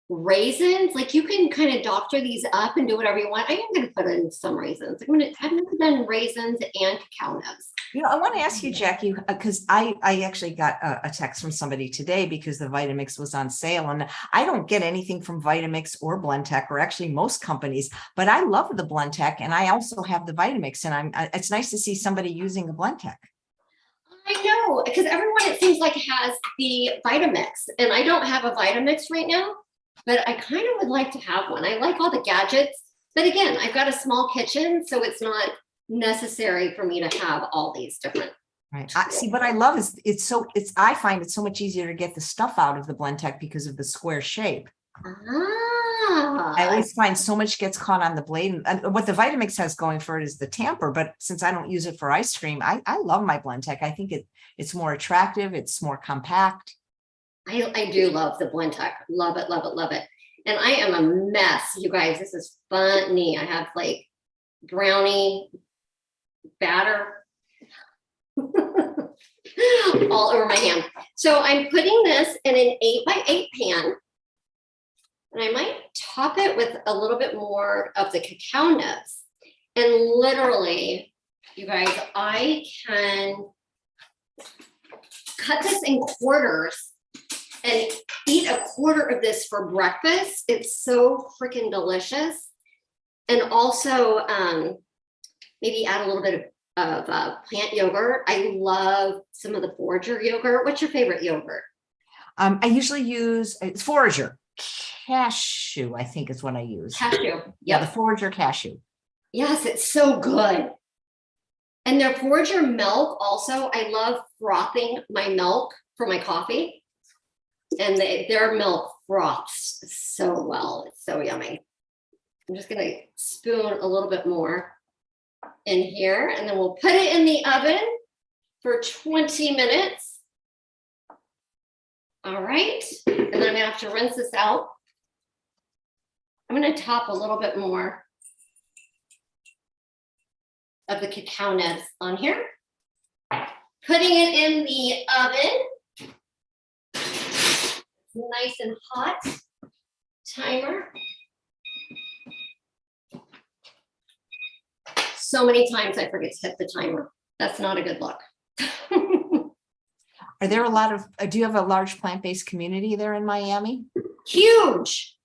raisins. Like you can kind of doctor these up and do whatever you want. I am gonna put in some raisins. I've never done raisins and cacao nibs. You know, I want to ask you, Jackie, because I actually got a text from somebody today because the Vitamix was on sale, and I don't get anything from Vitamix or Blendtec, or actually most companies, but I love the Blendtec, and I also have the Vitamix, and it's nice to see somebody using a Blendtec. I know, because everyone, it seems like, has the Vitamix, and I don't have a Vitamix right now, but I kind of would like to have one. I like all the gadgets, but again, I've got a small kitchen, so it's not necessary for me to have all these different. Right. See, what I love is I find it so much easier to get the stuff out of the Blendtec because of the square shape. I always find so much gets caught on the blade, and what the Vitamix has going for it is the tamper. But since I don't use it for ice cream, I love my Blendtec. I think it's more attractive. It's more compact. I do love the Blendtec. Love it, love it, love it. And I am a mess, you guys. This is funny. I have like brownie batter all over my hand. So I'm putting this in an 8x8 pan, and I might top it with a little bit more of the cacao nibs. And literally, you guys, I can cut this in quarters and eat a quarter of this for breakfast. It's so freaking delicious. And also maybe add a little bit of plant yogurt. I love some of the forager yogurt. What's your favorite yogurt? I usually use it's forager. Cashew, I think is what I use. Cashew. Yep. Yeah, the forager cashew. Yes, it's so good. And their forager milk also, I love frothing my milk for my coffee. And their milk froths so well. It's so yummy. I'm just gonna spoon a little bit more in here, and then we'll put it in the oven for 20 minutes. All right, and then I'm gonna have to rinse this out. I'm gonna top a little bit more of the cacao nibs on here. Putting it in the oven. Nice and hot. Timer. So many times I forget to hit the timer. That's not a good look. Are there a lot of, do you have a large plant-based community there in Miami? Huge,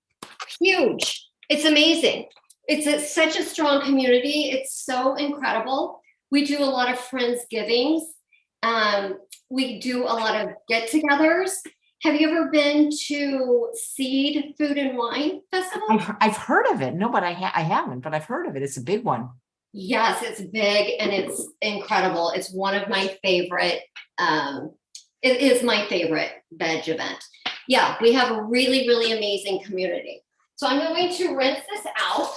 huge. It's amazing. It's such a strong community. It's so incredible. We do a lot of Friendsgivings. We do a lot of get-togethers. Have you ever been to Seed Food and Wine Festival? I've heard of it. No, but I haven't, but I've heard of it. It's a big one. Yes, it's big and it's incredible. It's one of my favorite, it is my favorite veg event. Yeah, we have a really, really amazing community. So I'm going to rinse this out.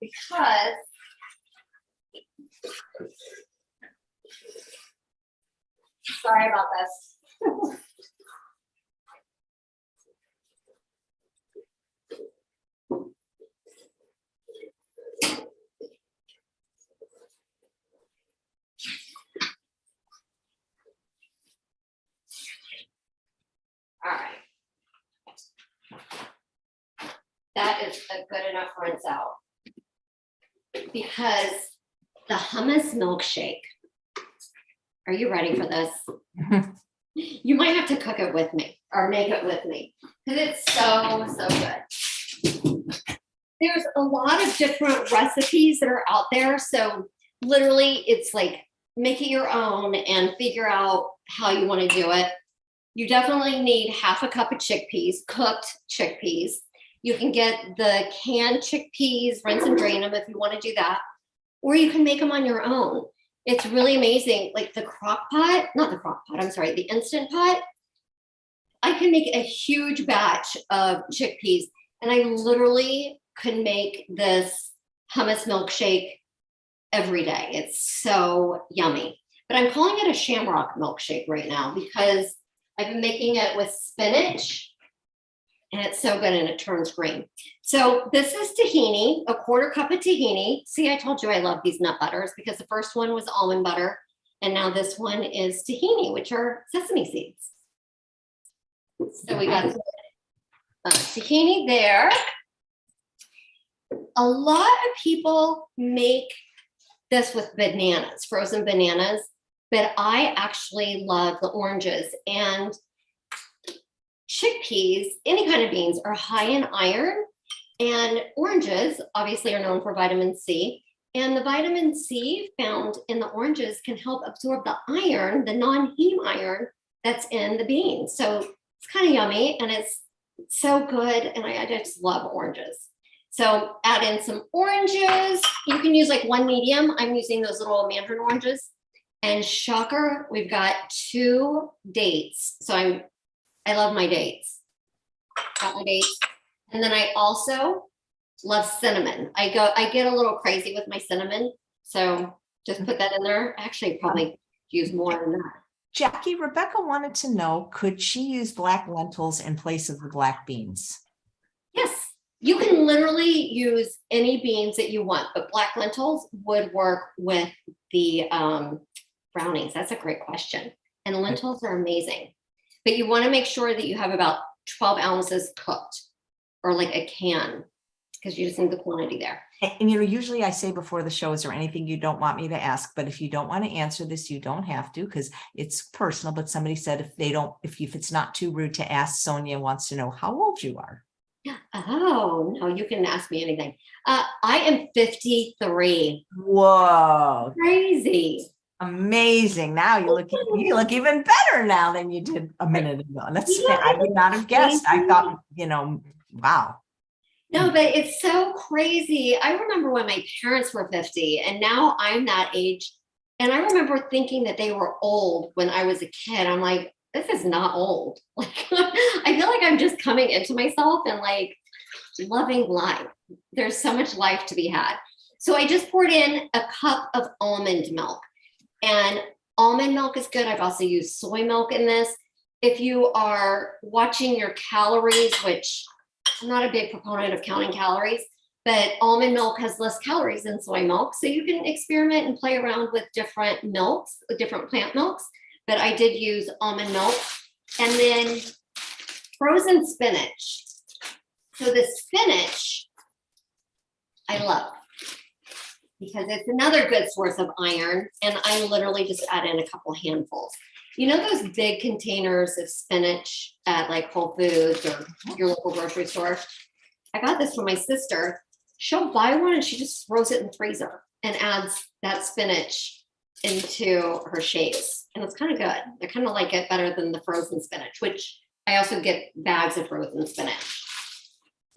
Because sorry about this. All right. a good enough rinse out because the hummus milkshake. Are you ready for this? You might have to cook it with me or make it with me because it's so good. There's a lot of different recipes that are out there. So literally it's like make it your own and figure out how you want to do it. You definitely need half a cup of chickpeas, cooked chickpeas. You can get the canned chickpeas, rinse and drain them if you want to do that, or you can make them on your own. It's really amazing. Like the the Instant Pot. I can make a huge batch of chickpeas and I literally could make this hummus milkshake every day. It's so yummy. But I'm calling it a shamrock milkshake right now because I've been making it with spinach and it's so good and it turns green. So this is tahini, a 1/4 cup of tahini. See, I told you I love these nut butters because the first one was almond butter and now this one is tahini, which are sesame seeds. So we got tahini there. A lot of people make this with bananas, frozen bananas, but I actually love the oranges. And chickpeas, any kind of beans, are high in iron, and oranges obviously are known for vitamin C. And the vitamin C found in the oranges can help absorb the iron, the non-heme iron that's in the beans. So it's kind of yummy and it's so good. And I just love oranges. So add in some oranges. You can use like one medium. I'm using those little mandarin oranges. And shocker, we've got 2 dates. So I love my dates. Got my dates. And then I also love cinnamon. I get a little crazy with my cinnamon. So just put that in there. Actually, probably use more than that. Jackie, Rebecca wanted to know, could she use black lentils in place of the black beans? Yes, you can literally use any beans that you want, but black lentils would work with the brownies. That's a great question. And lentils are amazing, but you want to make sure that you have about 12 ounces cooked or like a can because you just need the quantity there. And usually I say before the show, is there anything you don't want me to ask? But if you don't want to answer this, you don't have to because it's personal. But somebody said if it's not too rude to ask, Sonia wants to know how old you are. Oh, no, you can ask me anything. I am 53. Whoa. Crazy. Amazing. Now you look even better now than you did a minute ago. I would not have guessed. I thought, wow. No, but it's so crazy. I remember when my parents were 50 and now I'm that age. And I remember thinking that they were old when I was a kid. I'm like, this is not old. Like, I feel like I'm just coming into myself and like loving life. There's so much life to be had. So I just poured in a cup of almond milk, and almond milk is good. I've also used soy milk in this. If you are watching your calories, which I'm not a big proponent of counting calories, but almond milk has less calories than soy milk. So you can experiment and play around with different milks, different plant milks. But I did use almond milk. And then frozen spinach. So the spinach, I love because it's another good source of iron. And I literally just add in a couple handfuls. You know those big containers of spinach at like Whole Foods or your local grocery store? I got this from my sister. She'll buy one and she just throws it in the freezer and adds that spinach into her shakes. And it's kind of good. I kind of like it better than the frozen spinach, which I also get bags of frozen spinach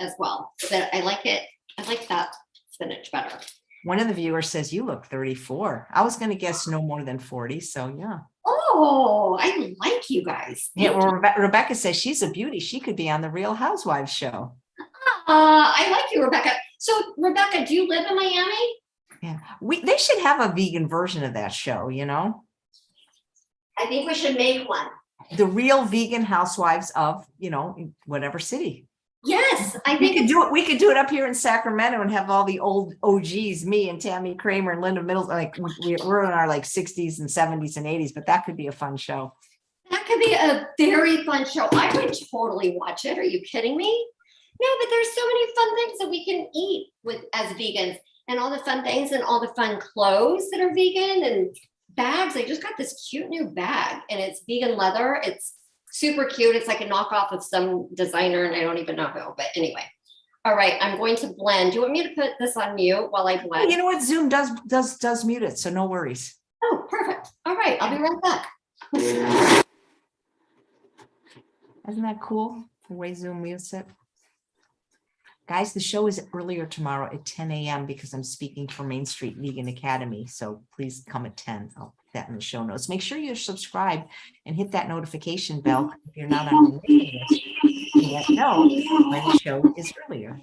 as well. But I like it. I like that spinach better. One of the viewers says you look 34. I was going to guess no more than 40. So yeah. Oh, I like you guys. Yeah. Well, Rebecca says she's a beauty. She could be on the Real Housewives show. I like you, Rebecca. So Rebecca, do you live in Miami? Yeah. They should have a vegan version of that show, I think we should make one. The Real Vegan Housewives of, whatever city. Yes, I think we could do it up here in Sacramento and have all the old OGs, me and Tammy Kramer and Linda Middles, like we're in our like 60s and 70s and 80s, but that could be a fun show. That could be a very fun show. I would totally watch it. Are you kidding me? No, but there's so many fun things that we can eat with as vegans, and all the fun things and all the fun clothes that are vegan and bags. I just got this cute new bag and it's vegan leather. It's super cute. It's like a knockoff of some designer and I don't even know who, but anyway. All right, I'm going to blend. Do you want me to put this on mute while I blend? You know what? Zoom does mute it, so no worries. Oh, perfect. All right, I'll be right back. Isn't that cool? The way Zoom mutes it. Guys, the show is earlier tomorrow at 10 a.m. because I'm speaking for Main Street Vegan Academy. So please come at 10. I'll put that in the show notes. Make sure you're subscribed and hit that notification bell if you're not on the waiting list. You let know when the show is earlier.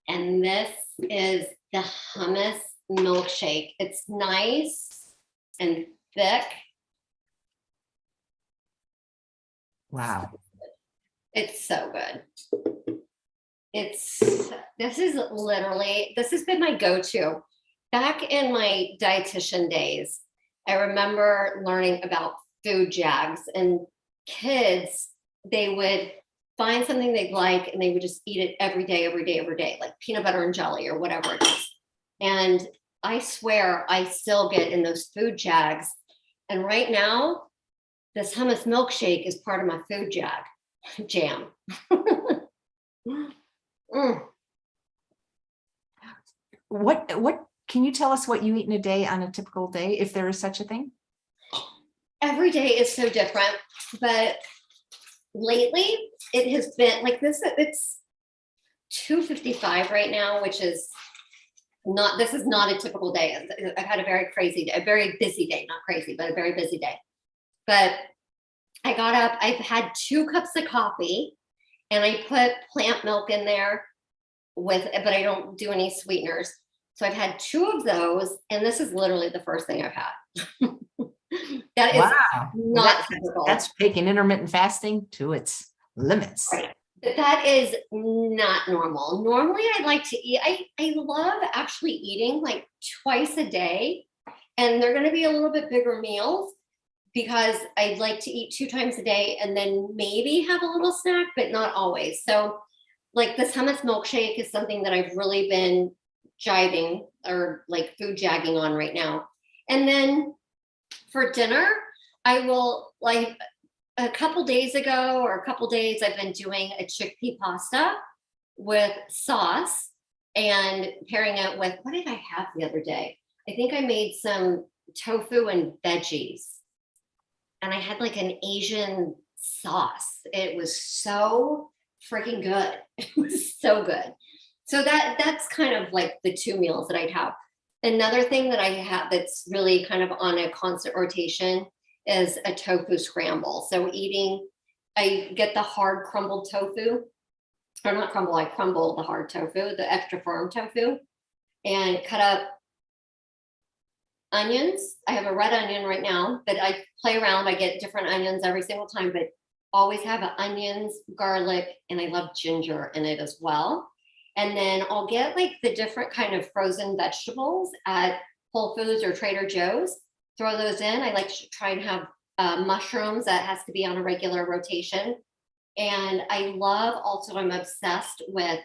And this is the hummus milkshake. It's nice and thick. Wow. It's so good. This has been my go-to. Back in my dietitian days, I remember learning about food jags, and kids, they would find something they'd like and they would just eat it every day, like peanut butter and jelly or whatever it is. And I swear I still get in those food jags. And right now, this hummus milkshake is part of my food jam. What can you tell us what you eat in a day on a typical day, if there is such a thing? Every day is so different, but lately it has been like this. It's 2:55 right now, which is not, this is not a typical day. I've had a very crazy day, a very busy day, not crazy, but a very busy day. But I got up, I've had 2 cups of coffee and I put plant milk in there but I don't do any sweeteners. So I've had 2 of those, and this is literally the first thing I've had. That is Wow. not typical. That's taking intermittent fasting to its limits. Right. But that is not normal. Normally I like to eat, I love actually eating like twice a day, and they're going to be a little bit bigger meals because I like to eat 2 times a day and then maybe have a little snack, but not always. So like this hummus milkshake is something that I've really been jiving or like food jagging on right now. And then for dinner, I will, like a couple days ago or a couple days, I've been doing a chickpea pasta with sauce and pairing it with, what did I have the other day? I think I made some tofu and veggies, and I had like an Asian sauce. It was so freaking good. It was so good. So that's kind of like the 2 meals that I'd have. Another thing that I have that's really kind of on a constant rotation is a tofu scramble. So I get the hard crumbled tofu, or not crumble, I crumble the hard tofu, the extra firm tofu, and cut up onions. I have a red onion right now, but I play around. I get different onions every single time, but always have onions, garlic, and I love ginger in it as well. And then I'll get like the different kind of frozen vegetables at Whole Foods or Trader Joe's, throw those in. I like to try and have mushrooms. That has to be on a regular rotation. And I love also, I'm obsessed with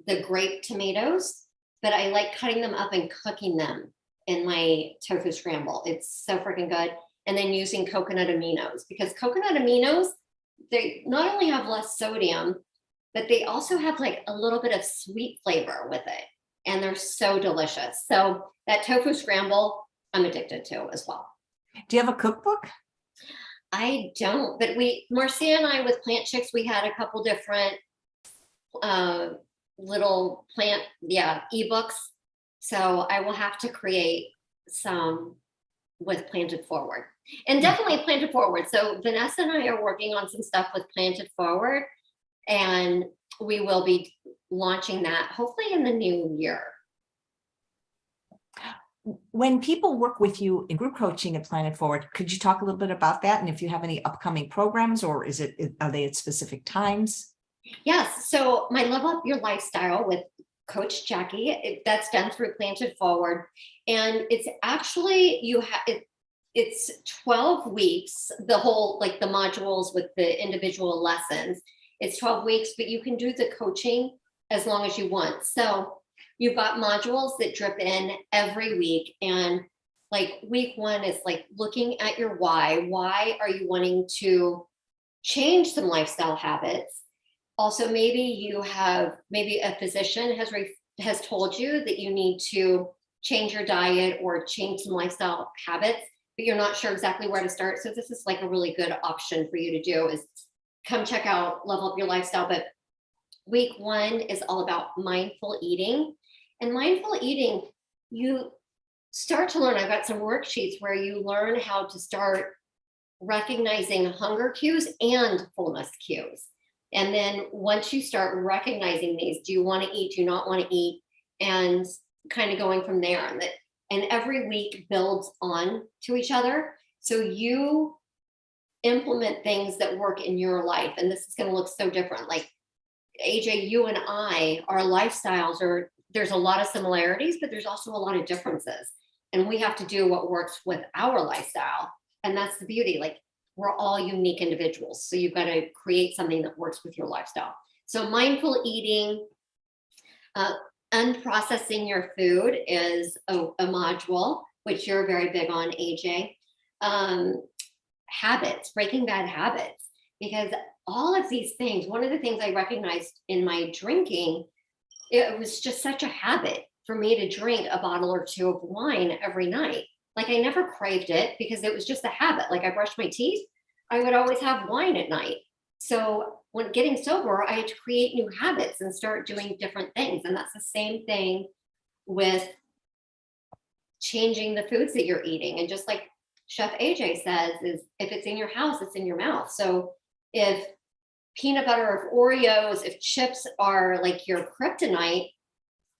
the grape tomatoes, but I like cutting them up and cooking them in my tofu scramble. It's so freaking good. And then using coconut aminos, because coconut aminos, they not only have less sodium, but they also have like a little bit of sweet flavor with it. And they're so delicious. So that tofu scramble, I'm addicted to as well. Do you have a cookbook? I don't, but Marcia and I with Plant Chicks, we had a couple different little plant, ebooks. So I will have to create some with Planted Forward, and definitely Planted Forward. So Vanessa and I are working on some stuff with Planted Forward, and we will be launching that hopefully in the new year. When people work with you in group coaching at Planet Forward, could you talk a little bit about that? And if you have any upcoming programs, or are they at specific times? Yes. So my Level Up Your Lifestyle with Coach Jacque, that's done through Planted Forward. And it's actually, it's 12 weeks, the whole, like the modules with the individual lessons. It's 12 weeks, but you can do the coaching as long as you want. So you've got modules that drip in every week. And like week one is like looking at your why. Why are you wanting to change some lifestyle habits? Also, maybe a physician has told you that you need to change your diet or change some lifestyle habits, but you're not sure exactly where to start. So this is like a really good option for you to do, is come check out Level Up Your Lifestyle. But week one is all about mindful eating. And mindful eating, you start to learn. I've got some worksheets where you learn how to start recognizing hunger cues and fullness cues. And then once you start recognizing these, do you want to eat? Do you not want to eat? And kind of going from there. And every week builds on to each other. So you implement things that work in your life. And this is going to look so different. Like AJ, you and our lifestyles there's a lot of similarities, but there's also a lot of differences. And we have to do what works with our lifestyle. And that's the beauty. Like we're all unique individuals. So you've got to create something that works with your lifestyle. So mindful eating, unprocessing your food is a module, which you're very big on, AJ. Habits, breaking bad habits, because all of these things, one of the things I recognized in my drinking, it was just such a habit for me to drink a bottle or two of wine every night. Like I never craved it because it was just a habit. Like I brushed my teeth, I would always have wine at night. So when getting sober, I had to create new habits and start doing different things. And that's the same thing with changing the foods that you're eating. And just like Chef AJ says, is if it's in your house, it's in your mouth. So if peanut butter, if Oreos, if chips are like your kryptonite,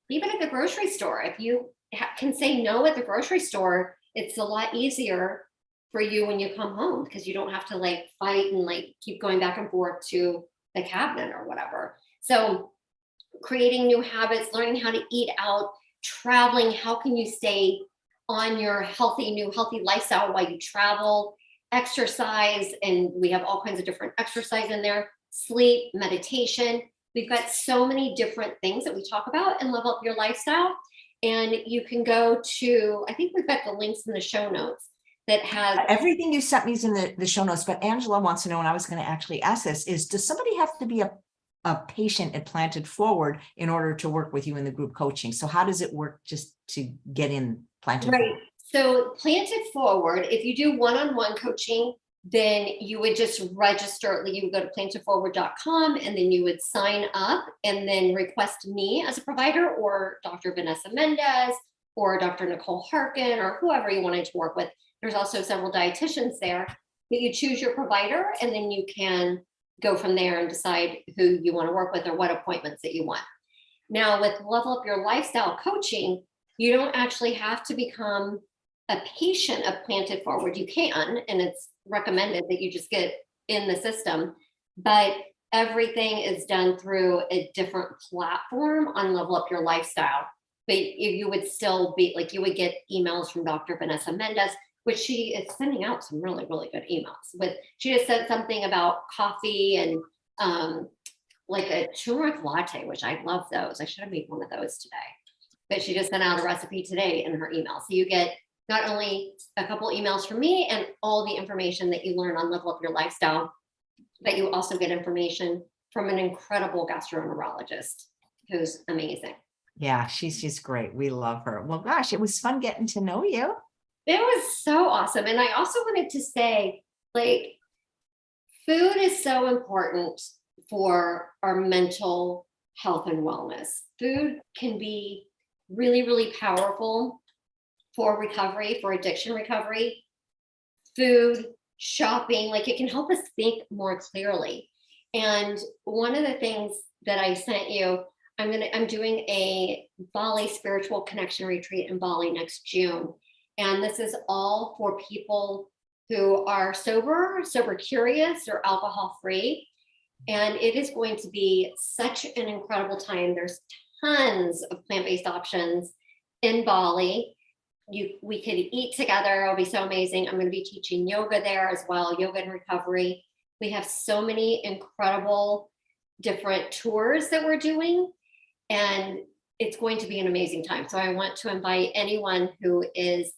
even at the grocery store, if you can say no at the grocery store, it's a lot easier for you when you come home, because you don't have to like fight and like keep going back and forth to the cabinet or whatever. So creating new habits, learning how to eat out, traveling, how can you stay on your healthy lifestyle while you travel, exercise, and we have all kinds of different exercise in there, sleep, meditation. We've got so many different things that we talk about and Level Up Your Lifestyle. And you can go to, I think we've got the links in the show notes that has everything you sent me is in the show notes. But Angela wants to know, and I was going to actually ask this, is does somebody have to be a patient at Planted Forward in order to work with you in the group coaching? So how does it work just to get in Planted right. Forward? So Planted Forward, if you do one-on-one coaching, then you would just register. You would go to plantedforward.com and then you would sign up and then request me as a provider, or Dr. Vanessa Mendez, or Dr. Nicole Harkin, or whoever you wanted to work with. There's also several dietitians there, but you choose your provider and then you can go from there and decide who you want to work with or what appointments that you want. Now with Level Up Your Lifestyle coaching, you don't actually have to become a patient of Planted Forward. You can, and it's recommended that you just get in the system, but everything is done through a different platform on Level Up Your Lifestyle. But you would still be like, you would get emails from Dr. Vanessa Mendez, which she is sending out some really, really good emails. She just said something about coffee and like a turmeric latte, which I love those. I should have made one of those today. But she just sent out a recipe today in her email. So you get not only a couple emails from me and all the information that you learn on Level Up Your Lifestyle, but you also get information from an incredible gastroenterologist who's amazing. Yeah, she's great. We love her. Well, gosh, it was fun getting to know you. It was so awesome. And I also wanted to say, like, food is so important for our mental health and wellness. Food can be really, really powerful for recovery, for addiction recovery. Food, shopping, like it can help us think more clearly. And one of the things that I sent you, I'm doing a Bali spiritual connection retreat in Bali next June. And this is all for people who are sober curious, or alcohol free. And it is going to be such an incredible time. There's tons of plant-based options in Bali. We could eat together. It'll be so amazing. I'm going to be teaching yoga there as well, yoga and recovery. We have so many incredible different tours that we're doing, and it's going to be an amazing time. So I want to invite anyone who is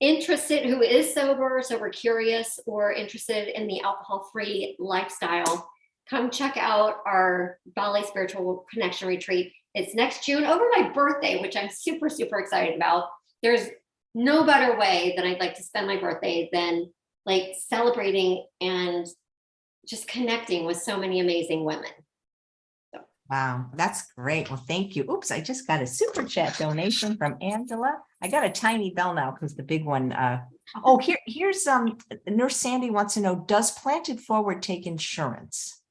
interested, who is sober curious, or interested in the alcohol-free lifestyle. Come check out our Bali Spiritual Connection Retreat. It's next June over my birthday, which I'm super, super excited about. There's no better way that I'd like to spend my birthday than like celebrating and just connecting with so many amazing women. So. Wow, that's great. Well, thank you. Oops, I just got a super chat donation from Angela. I got a tiny bell now because the big one. Here's Nurse Sandy wants to know, does Planted Forward take insurance?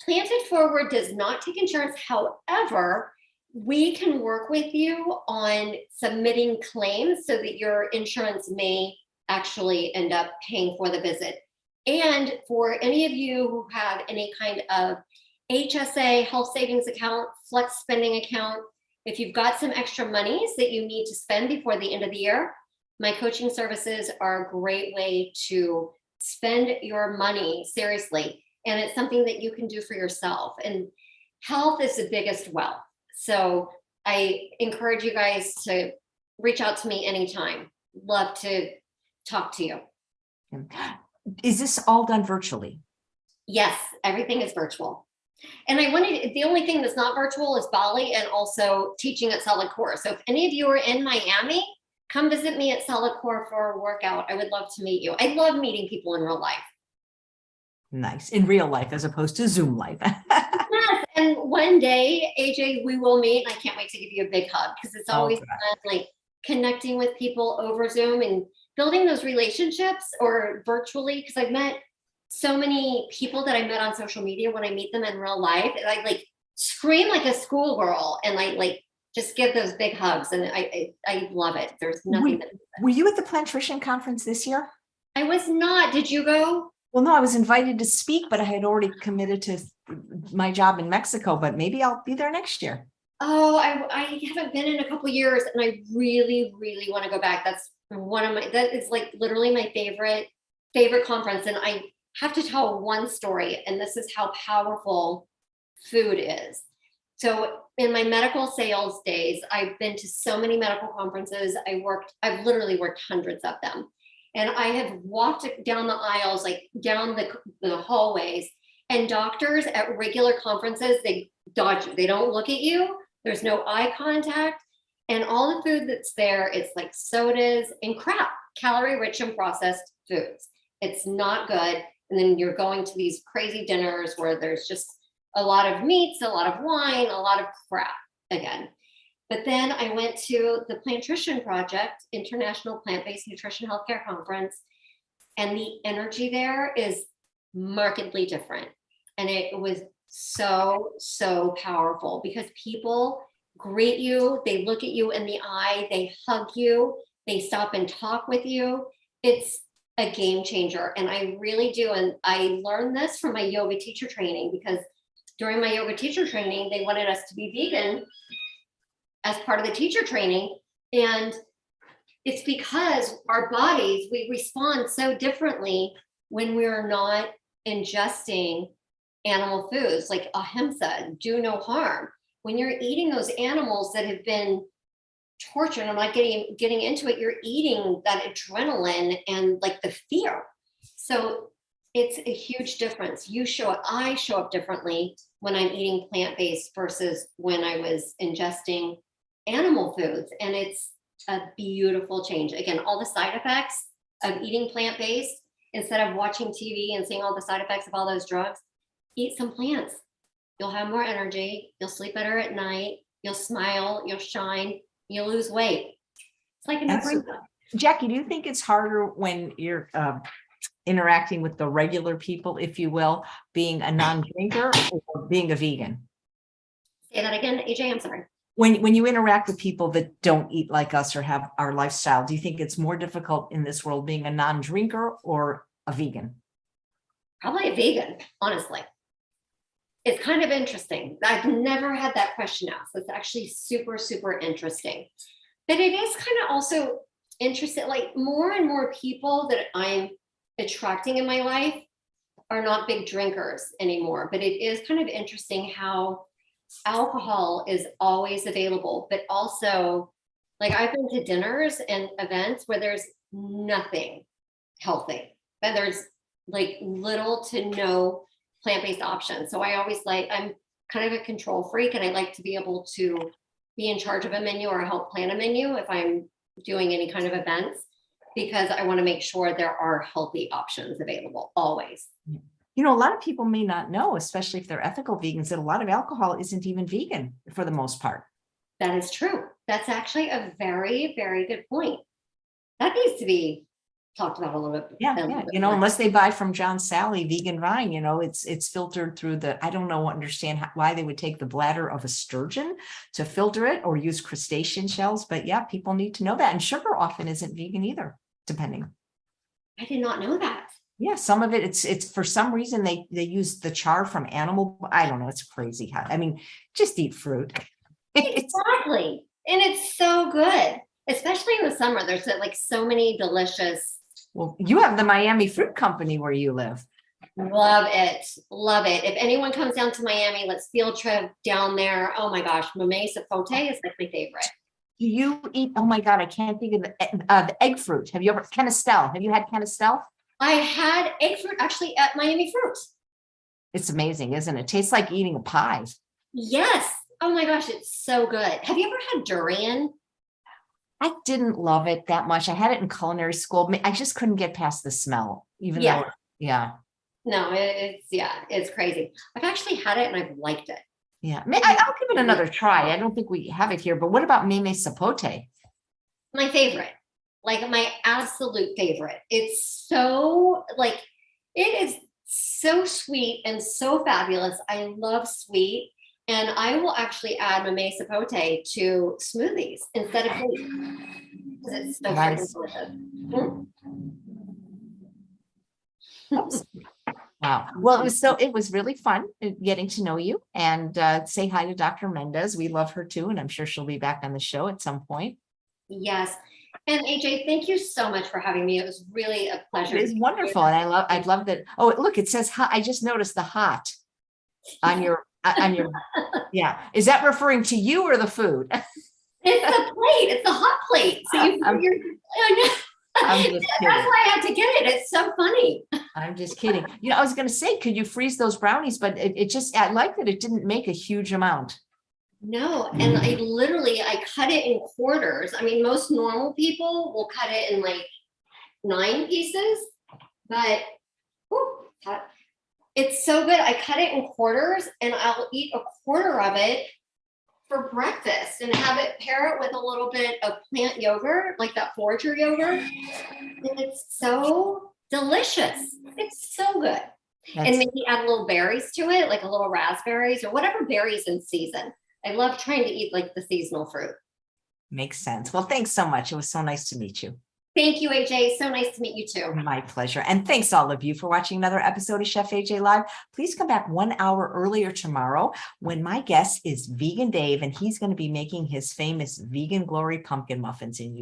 Planted Forward does not take insurance. However, we can work with you on submitting claims so that your insurance may actually end up paying for the visit. And for any of you who have any kind of HSA, health savings account, flex spending account, if you've got some extra monies that you need to spend before the end of the year, my coaching services are a great way to spend your money seriously. And it's something that you can do for yourself. And health is the biggest wealth. So I encourage you guys to reach out to me anytime. Love to talk to you. Is this all done virtually? Yes, everything is virtual. And the only thing that's not virtual is Bali, and also teaching at Solid Core. So if any of you are in Miami, come visit me at Solid Core for a workout. I would love to meet you. I love meeting people in real life. Nice. In real life, as opposed to Zoom life. Yes. And one day, AJ, we will meet. And I can't wait to give you a big hug, because it's always fun, like connecting with people over Zoom and building those relationships or virtually. Because I've met so many people that I met on social media. When I meet them in real life, I like scream like a schoolgirl and like just give those big hugs. And I love it. There's nothing. Were you at the Plantrition conference this year? I was not. Did you go? Well, no, I was invited to speak, but I had already committed to my job in Mexico, but maybe I'll be there next year. Oh, I haven't been in a couple of years, and I really, really want to go back. That's that is like literally my favorite conference. And I have to tell one story, and this is how powerful food is. So in my medical sales days, I've been to so many medical conferences. I've literally worked hundreds of them. And I have walked down the aisles, like down the hallways, and doctors at regular conferences, they dodge you. They don't look at you. There's no eye contact. And all the food that's there, it's like sodas and crap, calorie rich and processed foods. It's not good. And then you're going to these crazy dinners where there's just a lot of meats, a lot of wine, a lot of crap again. But then I went to the Plantrition Project, International Plant-Based Nutrition Healthcare Conference, and the energy there is markedly different. And it was so, so powerful, because people greet you, they look at you in the eye, they hug you, they stop and talk with you. It's a game changer. And I really do. And I learned this from my yoga teacher training, because during my yoga teacher training, they wanted us to be vegan as part of the teacher training. And it's because our bodies, we respond so differently when we're not ingesting animal foods like ahimsa, do no harm. When you're eating those animals that have been tortured, I'm not getting into it, you're eating that adrenaline and like the fear. So it's a huge difference. I show up differently when I'm eating plant-based versus when I was ingesting animal foods. And it's a beautiful change. Again, all the side effects of eating plant-based, instead of watching TV and seeing all the side effects of all those drugs, eat some plants. You'll have more energy. You'll sleep better at night. You'll smile. You'll shine. You'll lose weight. It's like a no-brainer. Jackie, do you think it's harder when you're interacting with the regular people, if you will, being a non-drinker or being a vegan? Say that again, AJ, I'm sorry. When you interact with people that don't eat like us or have our lifestyle, do you think it's more difficult in this world being a non-drinker or a vegan? Probably a vegan, honestly. It's kind of interesting. I've never had that question asked. It's actually super, super interesting. But it is kind of also interesting, like more and more people that I'm attracting in my life are not big drinkers anymore. But it is kind of interesting how alcohol is always available, but also like I've been to dinners and events where there's nothing healthy, but there's like little to no plant-based options. So I always I'm kind of a control freak, and I like to be able to be in charge of a menu or help plan a menu if I'm doing any kind of events, because I want to make sure there are healthy options available always. You know, a lot of people may not know, especially if they're ethical vegans, that a lot of alcohol isn't even vegan for the most part. That is true. That's actually a very, very good point. That needs to be talked about a little bit. Yeah. You know, unless they buy from John Sally vegan vine, you know, it's filtered through I don't know, understand why they would take the bladder of a sturgeon to filter it or use crustacean shells. But yeah, people need to know that. And sugar often isn't vegan either, depending. I did not know that. Yeah, some of it, it's for some reason they use the char from animal. I don't know. It's crazy. I mean, just eat fruit. Exactly. And it's so good, especially in the summer. There's like so many delicious. Well, you have the Miami Fruit Company where you live. Love it. Love it. If anyone comes down to Miami, let's field trip down there. Oh my gosh. Mamey sapote is like my favorite. Do you eat? Oh my God, I can't think of the egg fruit. Have you ever, Canistelle? Have you had Canistelle? I had egg fruit actually at Miami Fruit. It's amazing, isn't it? It tastes like eating a pie. Yes. Oh my gosh, it's so good. Have you ever had durian? I didn't love it that much. I had it in culinary school. I just couldn't get past the smell, even though, yeah. No, it's crazy. I've actually had it and I've liked it. Yeah, I'll give it another try. I don't think we have it here, but what about meme sapote? My favorite, like my absolute favorite. It's so it is so sweet and so fabulous. I love sweet. And I will actually add mamey sapote to smoothies instead of cake, because it's so freaking delicious. Oops. Wow. Well, it was really fun getting to know you, and say hi to Dr. Mendez. We love her too, and I'm sure she'll be back on the show at some point. Yes. And AJ, thank you so much for having me. It was really a pleasure. It's wonderful. And I'd love that. Oh, look, it says hot. I just noticed the hot on your yeah. Is that referring to you or the food? It's the plate. It's the hot plate. So I'm just kidding. That's why I had to get it. It's so funny. I'm just kidding. You know, I was going to say, could you freeze those brownies? But I like that it didn't make a huge amount. No. And I cut it in quarters. I mean, most normal people will cut it in like 9 pieces, but it's so good. I cut it in quarters and I'll eat a quarter of it for breakfast and have it pair it with a little bit of plant yogurt, like that forager yogurt. And it's so delicious. It's so good. And maybe add little berries to it, like a little raspberries or whatever berries in season. I love trying to eat like the seasonal fruit. Makes sense. Well, thanks so much. It was so nice to meet you. Thank you, AJ. So nice to meet you too. My pleasure. And thanks all of you for watching another episode of Chef AJ Live. Please come back 1 hour earlier tomorrow when my guest is Vegan Dave, and he's going to be making his famous Vegan Glory pumpkin muffins in